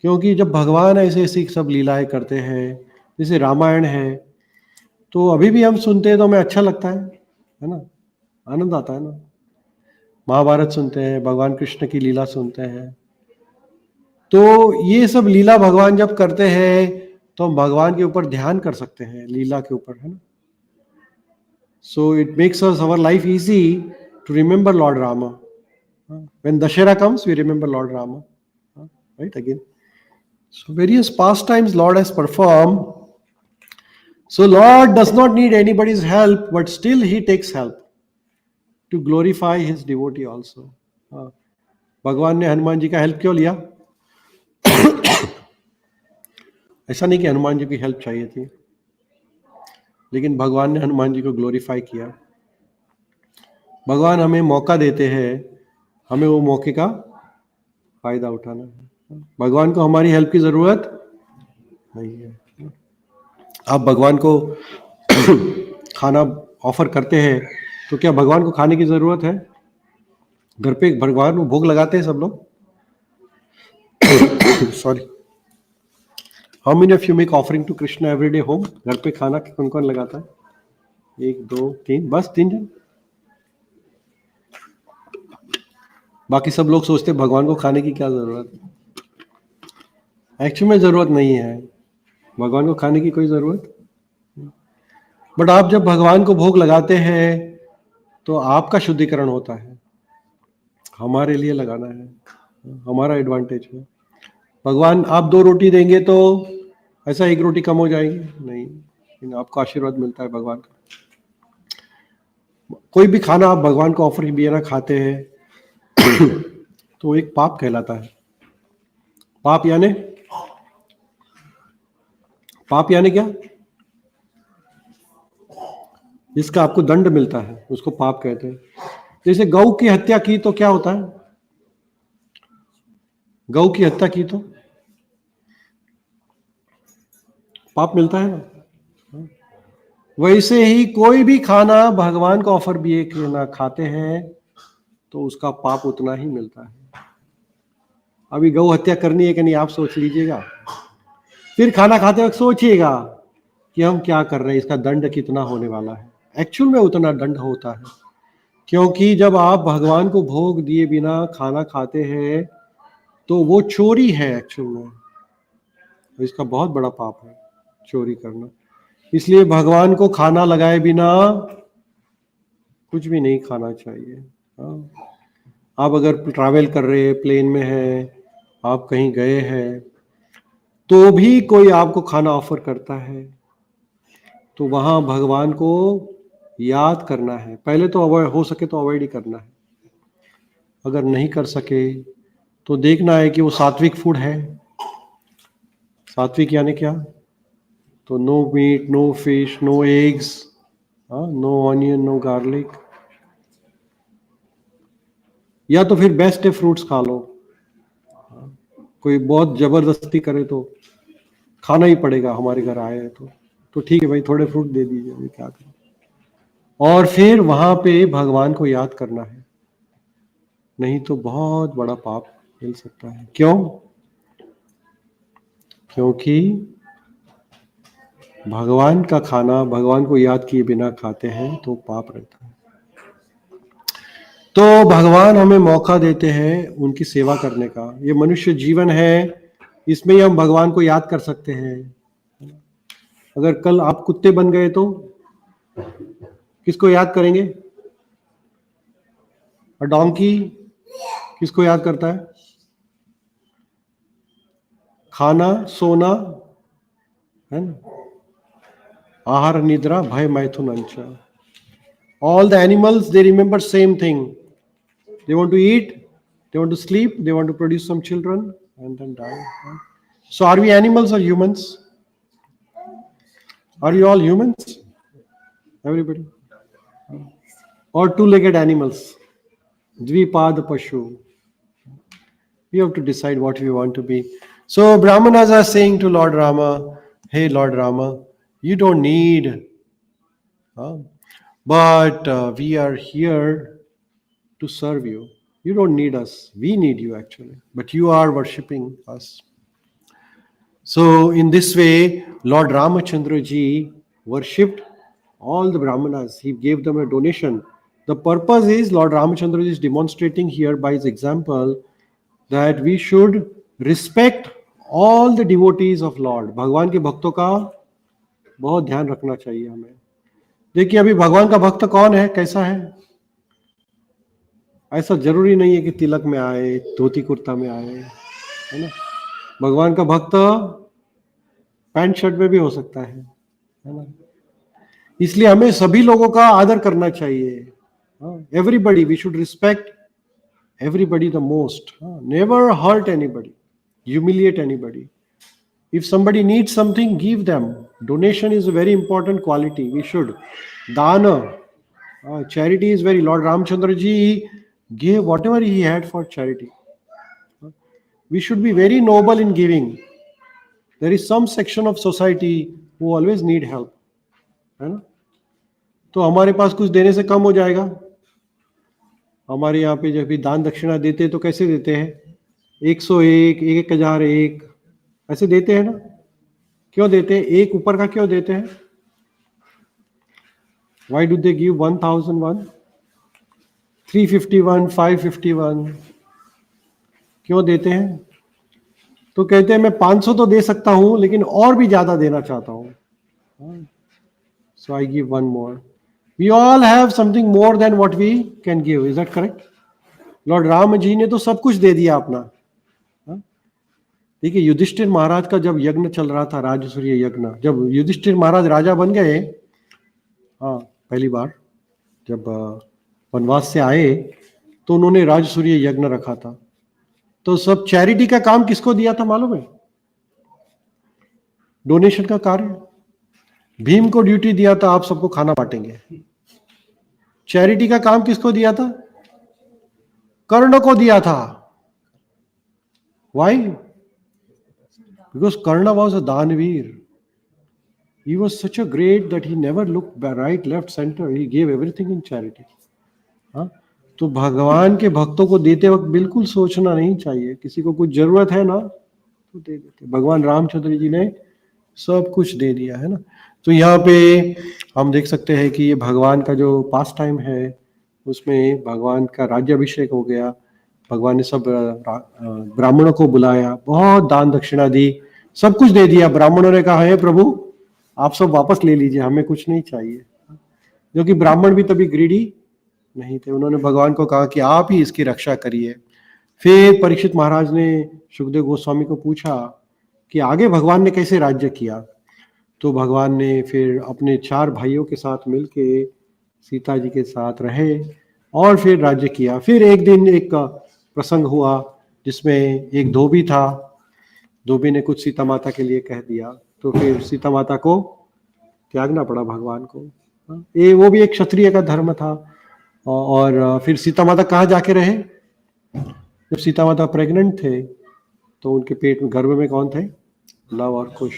क्योंकि जब भगवान ऐसे ऐसी सब लीलाएं करते हैं, जैसे रामायण है, तो अभी भी हम सुनते हैं तो हमें अच्छा लगता है ना? आनंद आता है ना? महाभारत सुनते हैं, भगवान कृष्ण की लीला सुनते हैं। तो ये सब लीला भगवान जब करते हैं तो हम भगवान के ऊपर ध्यान कर सकते हैं, लीला के ऊपर, है ना। So it makes us our life easy to remember Lord Rama. When Dashera comes, we remember Lord Rama. Right, again. So various pastimes Lord has performed. So Lord does not need anybody's help, but still he takes help to glorify his devotee also. भगवान ने हनुमान जी का help क्यों लिया? ऐसा नहीं कि हनुमान जी की help चाहिए थी, लेकिन भगवान ने हनुमान जी को ग्लोरीफाई किया. भगवान हमें मौका देते हैं, हमें वो मौके का फायदा उठाना है. भगवान को हमारी हेल्प की जरूरत नहीं है. आप भगवान को खाना ऑफर करते हैं तो क्या भगवान को खाने की जरूरत है? घर पे भगवान को भोग लगाते हैं सब लोग. Sorry, how many of you make offering to Krishna every day home? घर पे खाना कौन कौन लगाता है? 1 2 3, बस 3 जन. बाकी सब लोग सोचते हैं भगवान को खाने की क्या जरूरत. एक्चुअली में जरूरत नहीं है भगवान को खाने की, कोई जरूरत. बट आप जब भगवान को भोग लगाते हैं तो आपका शुद्धिकरण होता है. हमारे लिए लगाना है, हमारा एडवांटेज है. भगवान आप 2 रोटी देंगे तो ऐसा 1 रोटी कम हो जाएगी? नहीं, लेकिन आपको आशीर्वाद मिलता है भगवान का. कोई भी खाना आप भगवान को ऑफर किए बिना खाते हैं तो एक पाप कहलाता है. पाप यानी क्या? जिसका आपको दंड मिलता है उसको पाप कहते हैं. जैसे गौ की हत्या की तो क्या होता है? गौ की हत्या की तो पाप मिलता है ना. वैसे ही कोई भी खाना भगवान को ऑफर भी एक ना खाते हैं तो उसका पाप उतना ही मिलता है. अभी गौ हत्या करनी है कि नहीं आप सोच लीजिएगा. फिर खाना खाते वक्त सोचिएगा कि हम क्या कर रहे हैं, इसका दंड कितना होने वाला है. एक्चुअल में उतना दंड होता है, क्योंकि जब आप भगवान को भोग दिए बिना खाना खाते हैं तो वो चोरी है एक्चुअल में. इसका बहुत बड़ा पाप है चोरी करना. इसलिए भगवान को खाना लगाए बिना कुछ भी नहीं खाना चाहिए. आप अगर ट्रैवल कर रहे हैं, प्लेन में हैं, आप कहीं गए हैं, तो भी कोई आपको खाना ऑफर करता है तो वहां भगवान को याद करना है. पहले तो अवॉइड हो सके तो अवॉइड ही करना है. अगर नहीं कर सके तो देखना है कि वो सात्विक फूड है. सात्विक यानी क्या? तो no meat, no fish, no eggs, no onion, no garlic. या तो फिर बेस्ट है फ्रूट्स खा लो. कोई बहुत जबरदस्ती करे तो खाना ही पड़ेगा, हमारे घर आए हैं तो ठीक है भाई, थोड़े फ्रूट दे दीजिए, अभी क्या करें. और फिर वहां पे भगवान को याद करना है, नहीं तो बहुत बड़ा पाप मिल सकता है. क्यों? क्योंकि भगवान का खाना भगवान को याद किए बिना खाते हैं तो पाप रहता है. तो भगवान हमें मौका देते हैं उनकी सेवा करने का. ये मनुष्य जीवन है, इसमें ही हम भगवान को याद कर सकते हैं. अगर कल आप कुत्ते बन गए तो किसको याद करेंगे? और डोंकी किसको याद करता है? खाना, सोना, है ना, आहार, निद्रा, भय, मैथुन, अंचा. All the animals, they remember same thing. They want to eat, they want to sleep, they want to produce some children and then die. So are we animals or humans? Are you all humans? Everybody? Or two-legged animals? Dvipad Pashu. We have to decide what we want to be. So Brahmanas are saying to Lord Rama, hey Lord Rama, you don't need, but we are here to serve you. You don't need us. We need you actually. But you are worshipping us. So in this way, Lord Ramachandra ji worshipped all the Brahmanas. He gave them a donation The purpose is Lord Ramachandra is demonstrating here by his example that we should respect all the devotees of Lord. भगवान के भक्तों का बहुत ध्यान रखना चाहिए हमें. देखिए अभी भगवान का भक्त कौन है, कैसा है? ऐसा जरूरी नहीं है कि तिलक में आए, धोती कुर्ता में आए, है ना. भगवान का भक्त पैंट शर्ट में भी हो सकता है ना. इसलिए हमें सभी लोगों का आदर करना चाहिए. Everybody, we should respect everybody the most. Never hurt anybody, humiliate anybody. If somebody needs something, give them. Donation is a very important quality. We should. Dana, charity is very. Lord Ramchandra ji gave whatever he had for charity. We should be very noble in giving. There is some section of society who always need help, है ना. तो हमारे पास कुछ देने से कम हो जाएगा. हमारे यहाँ पे जब भी दान दक्षिणा देते हैं तो कैसे देते हैं? 101, 1001 ऐसे देते हैं ना. क्यों देते हैं? एक ऊपर का क्यों देते हैं? Why do they give 1001, 351, 551? क्यों देते हैं? तो कहते हैं मैं 500 तो दे सकता हूं लेकिन और भी ज्यादा देना चाहता हूं. So I give one more. We all have something more than what we can give. Is that correct? Lord Ram जी ने तो सब कुछ दे दिया अपना. देखिए युधिष्ठिर महाराज का जब यज्ञ चल रहा था, राजसूय यज्ञ, जब युधिष्ठिर महाराज राजा बन गए, पहली बार जब वनवास से आए तो उन्होंने राजसूय यज्ञ रखा था. तो सब चैरिटी का काम किसको दिया था मालूम है? डोनेशन का कार्य. भीम को ड्यूटी दिया था आप सबको खाना बांटेंगे. चैरिटी का काम किसको दिया था? कर्ण को दिया था. Why? Because Karna was a Danveer. He was such a great that he never looked right, left, center. He gave everything in charity. तो भगवान के भक्तों को देते वक्त बिल्कुल सोचना नहीं चाहिए. किसी को कुछ जरूरत है ना तो दे देते. भगवान रामचंद्र जी ने सब कुछ दे दिया है ना. तो यहाँ पे हम देख सकते हैं कि ये भगवान का जो पास टाइम है उसमें भगवान का राज्याभिषेक हो गया. भगवान ने सब ब्राह्मणों को बुलाया, बहुत दान दक्षिणा दी, सब कुछ दे दिया. ब्राह्मणों ने कहा हे प्रभु आप सब वापस ले लीजिए, हमें कुछ नहीं चाहिए. जो कि ब्राह्मण भी तभी ग्रीडी नहीं थे. उन्होंने भगवान को कहा कि आप ही इसकी रक्षा करिए. फिर परीक्षित महाराज ने सुखदेव गोस्वामी को पूछा कि आगे भगवान ने कैसे राज्य किया. तो भगवान ने फिर अपने 4 भाइयों के साथ मिलके सीता जी के साथ रहे और फिर राज्य किया. फिर एक दिन एक प्रसंग हुआ जिसमें एक धोबी था. धोबी ने कुछ सीता माता के लिए कह दिया तो फिर सीता माता को त्यागना पड़ा भगवान को. ये वो भी एक क्षत्रिय का धर्म था. और फिर सीता माता कहाँ जाके रहे? जब सीता माता प्रेग्नेंट थे तो उनके पेट में, गर्भ में कौन थे? लव और कुश,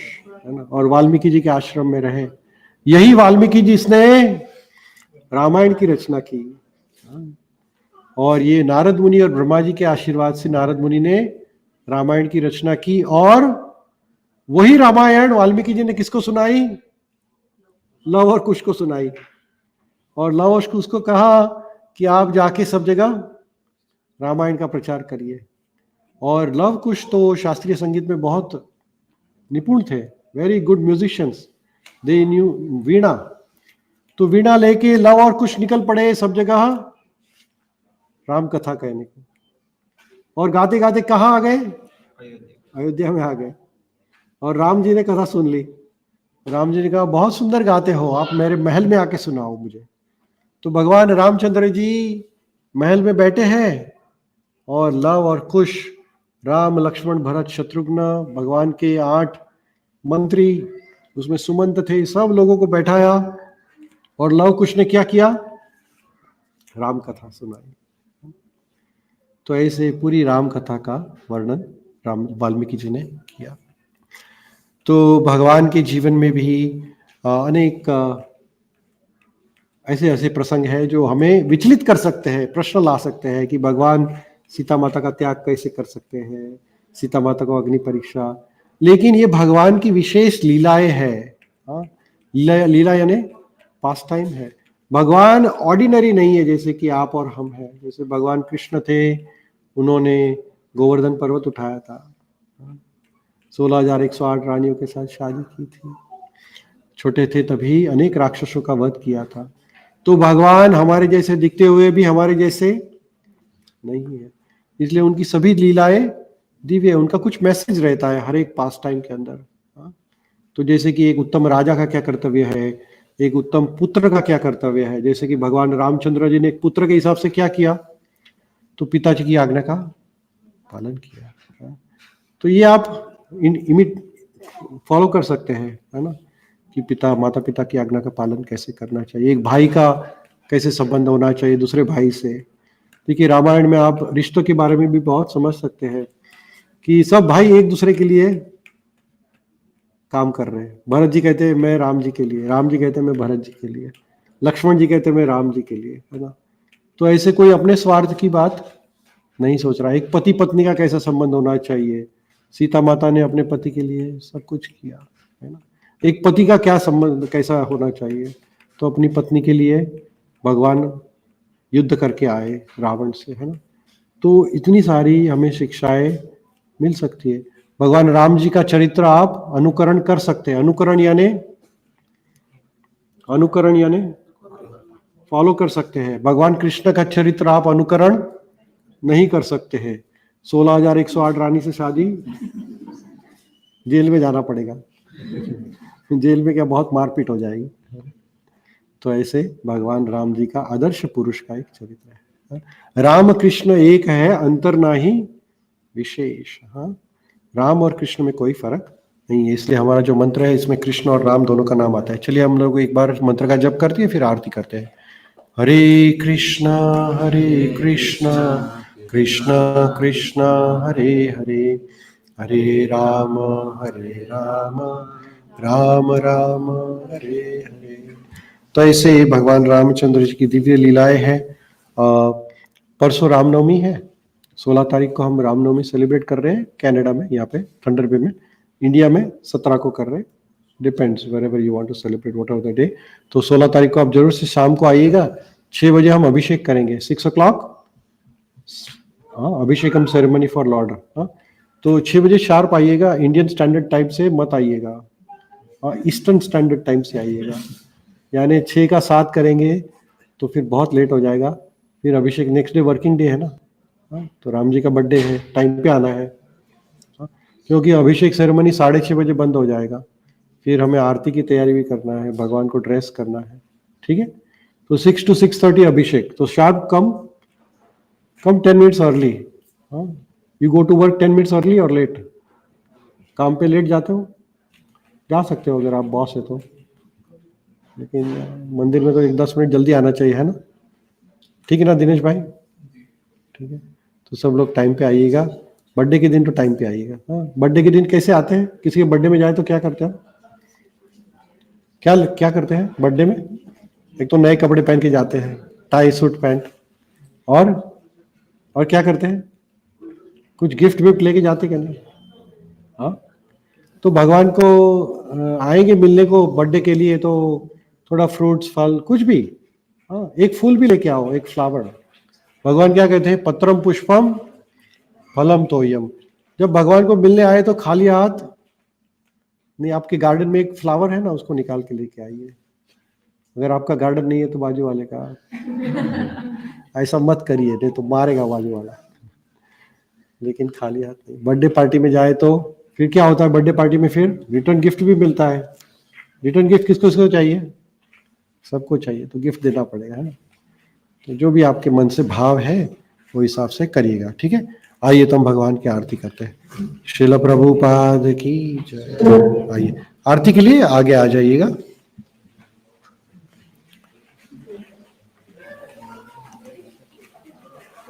है ना. और वाल्मीकि जी के आश्रम में रहे. यही वाल्मीकि जी जिसने रामायण की रचना की. और ये नारद मुनि और ब्रह्मा जी के आशीर्वाद से नारद मुनि ने रामायण की रचना की. और वही रामायण वाल्मीकि जी ने किसको सुनाई? लव और कुश को सुनाई. और लव और कुश को कहा कि आप जाके सब जगह रामायण का प्रचार करिए. और लव कुश तो शास्त्रीय संगीत में बहुत निपुण थे, very good musicians. They knew veena. तो वीणा लेके लव और कुश निकल पड़े सब जगह राम कथा कहने को. और गाते गाते कहाँ आ गए? अयोध्या में आ गए. और राम जी ने कथा सुन ली. राम जी ने कहा बहुत सुंदर गाते हो, आप मेरे महल में आके सुनाओ मुझे. तो भगवान रामचंद्र जी महल में बैठे हैं और लव और कुश, राम लक्ष्मण भरत शत्रुघ्न, भगवान के 8 मंत्री, उसमें सुमंत थे, सब लोगों को बैठाया. और लव कुश ने क्या किया? राम कथा सुनाई. तो ऐसे पूरी राम कथा का वर्णन राम वाल्मीकि जी ने किया. तो भगवान के जीवन में भी अनेक ऐसे ऐसे प्रसंग है जो हमें विचलित कर सकते हैं, प्रश्न ला सकते हैं कि भगवान सीता माता का त्याग कैसे कर सकते हैं, सीता माता को अग्नि परीक्षा. लेकिन ये भगवान की विशेष लीलाएं हैं. लीला यानी पास टाइम है. भगवान ऑर्डिनरी नहीं है जैसे कि आप और हम हैं। जैसे भगवान कृष्ण थे, उन्होंने गोवर्धन पर्वत उठाया था, 16,108 रानियों के साथ शादी की थी, छोटे थे तभी अनेक राक्षसों का वध किया था। तो भगवान हमारे जैसे दिखते हुए भी हमारे जैसे नहीं है, इसलिए उनकी सभी लीलाएं दिव्य है। उनका कुछ मैसेज रहता है हर एक पास टाइम के अंदर। तो जैसे कि एक उत्तम राजा का क्या कर्तव्य है, एक उत्तम पुत्र का क्या कर्तव्य है। जैसे कि भगवान रामचंद्र जी ने एक पुत्र के हिसाब से क्या किया, तो पिताजी की आज्ञा का पालन किया। तो ये आप इमिट फॉलो कर सकते हैं, है ना, कि पिता माता पिता की आज्ञा का पालन कैसे करना चाहिए, एक भाई का कैसे संबंध होना चाहिए दूसरे भाई से। देखिए रामायण में आप रिश्तों के बारे में भी बहुत समझ सकते हैं कि सब भाई एक दूसरे के लिए काम कर रहे हैं। भरत जी कहते हैं मैं राम जी के लिए, राम जी कहते हैं मैं भरत जी के लिए, लक्ष्मण जी कहते हैं मैं राम जी के लिए, है ना। तो ऐसे कोई अपने स्वार्थ की बात नहीं सोच रहा। एक पति पत्नी का कैसा संबंध होना चाहिए, सीता माता ने अपने पति के लिए सब कुछ किया, है ना। एक पति का क्या संबंध कैसा होना चाहिए, तो अपनी पत्नी के लिए भगवान युद्ध करके आए रावण से, है ना। तो इतनी सारी हमें शिक्षाएं मिल सकती है। भगवान राम जी का चरित्र आप अनुकरण कर सकते हैं। अनुकरण यानी फॉलो कर सकते हैं। भगवान कृष्ण का चरित्र आप अनुकरण नहीं कर सकते हैं। 16,108 रानी से शादी, जेल में जाना पड़ेगा। जेल में क्या बहुत मारपीट हो जाएगी। तो ऐसे भगवान राम जी का आदर्श पुरुष का एक चरित्र है। राम कृष्ण एक है, अंतर नाही विशेष। हाँ, राम और कृष्ण में कोई फर्क नहीं है, इसलिए हमारा जो मंत्र है इसमें कृष्ण और राम दोनों का नाम आता है। चलिए हम लोग एक बार मंत्र का जप करते हैं, फिर आरती करते हैं। हरे कृष्णा कृष्ण कृष्ण हरे हरे, हरे राम राम राम हरे हरे। तो ऐसे भगवान रामचंद्र जी की दिव्य लीलाएं हैं। परसों रामनवमी है, 16 तारीख को हम रामनवमी सेलिब्रेट कर रहे हैं कनाडा में, यहाँ पे थंडरबे में। इंडिया में 17 को कर रहे हैं, depends wherever you want to celebrate whatever the day. तो 16 तारीख को आप जरूर से शाम को आइएगा। 6 बजे हम अभिषेक करेंगे, 6 o'clock अभिषेकम सेरेमनी फॉर लॉर्ड। तो 6 बजे शार्प आइएगा, इंडियन स्टैंडर्ड टाइम से मत आइएगा, ईस्टर्न स्टैंडर्ड टाइम से आइएगा। यानी 6 का 7 करेंगे तो फिर बहुत लेट हो जाएगा। फिर अभिषेक नेक्स्ट डे वर्किंग डे है ना, तो राम जी का बर्थडे है, टाइम पे आना है। क्योंकि अभिषेक सेरेमनी 6:30 बजे बंद हो जाएगा, फिर हमें आरती की तैयारी भी करना है, भगवान को ड्रेस करना है, ठीक है। तो 6 to 6:30 अभिषेक। तो sharp come 10 minutes early. You go to work 10 minutes early और लेट। काम पे लेट जाते हो, जा सकते हो अगर आप बॉस है तो, लेकिन मंदिर में तो 10 मिनट जल्दी आना चाहिए, है ना। ठीक है ना दिनेश भाई, ठीक है। तो सब लोग टाइम पे आइएगा, बर्थडे के दिन तो टाइम पे आइएगा। हाँ, बर्थडे के दिन कैसे आते हैं, किसी के बर्थडे में जाए तो क्या करते हैं, क्या करते हैं बर्थडे में? एक तो नए कपड़े पहन के जाते हैं, टाई सूट पैंट, और क्या करते हैं, कुछ गिफ्ट विफ्ट लेके जाते क्या नहीं? हाँ, तो भगवान को आएंगे मिलने को बर्थडे के लिए, तो थोड़ा फ्रूट्स फल कुछ भी, हाँ, एक फूल भी लेके आओ, एक फ्लावर। भगवान क्या कहते हैं, पत्रम पुष्पम फलम तोयम। जब भगवान को मिलने आए तो खाली हाथ नहीं, आपके गार्डन में एक फ्लावर है ना, उसको निकाल के लेके आइए। अगर आपका गार्डन नहीं है तो बाजू वाले का। ऐसा मत करिए, नहीं तो मारेगा बाजू वाला। लेकिन खाली हाथ नहीं। बर्थडे पार्टी में जाए तो फिर क्या होता है, बर्थडे पार्टी में फिर रिटर्न गिफ्ट भी मिलता है। रिटर्न गिफ्ट किसको किसको चाहिए, सबको चाहिए, तो गिफ्ट देना पड़ेगा, है ना। तो जो भी आपके मन से भाव है वो हिसाब से करिएगा, ठीक है। आइए तो हम भगवान की आरती करते हैं। श्रील प्रभुपाद की जय। आइए आरती के लिए आगे आ जाइएगा।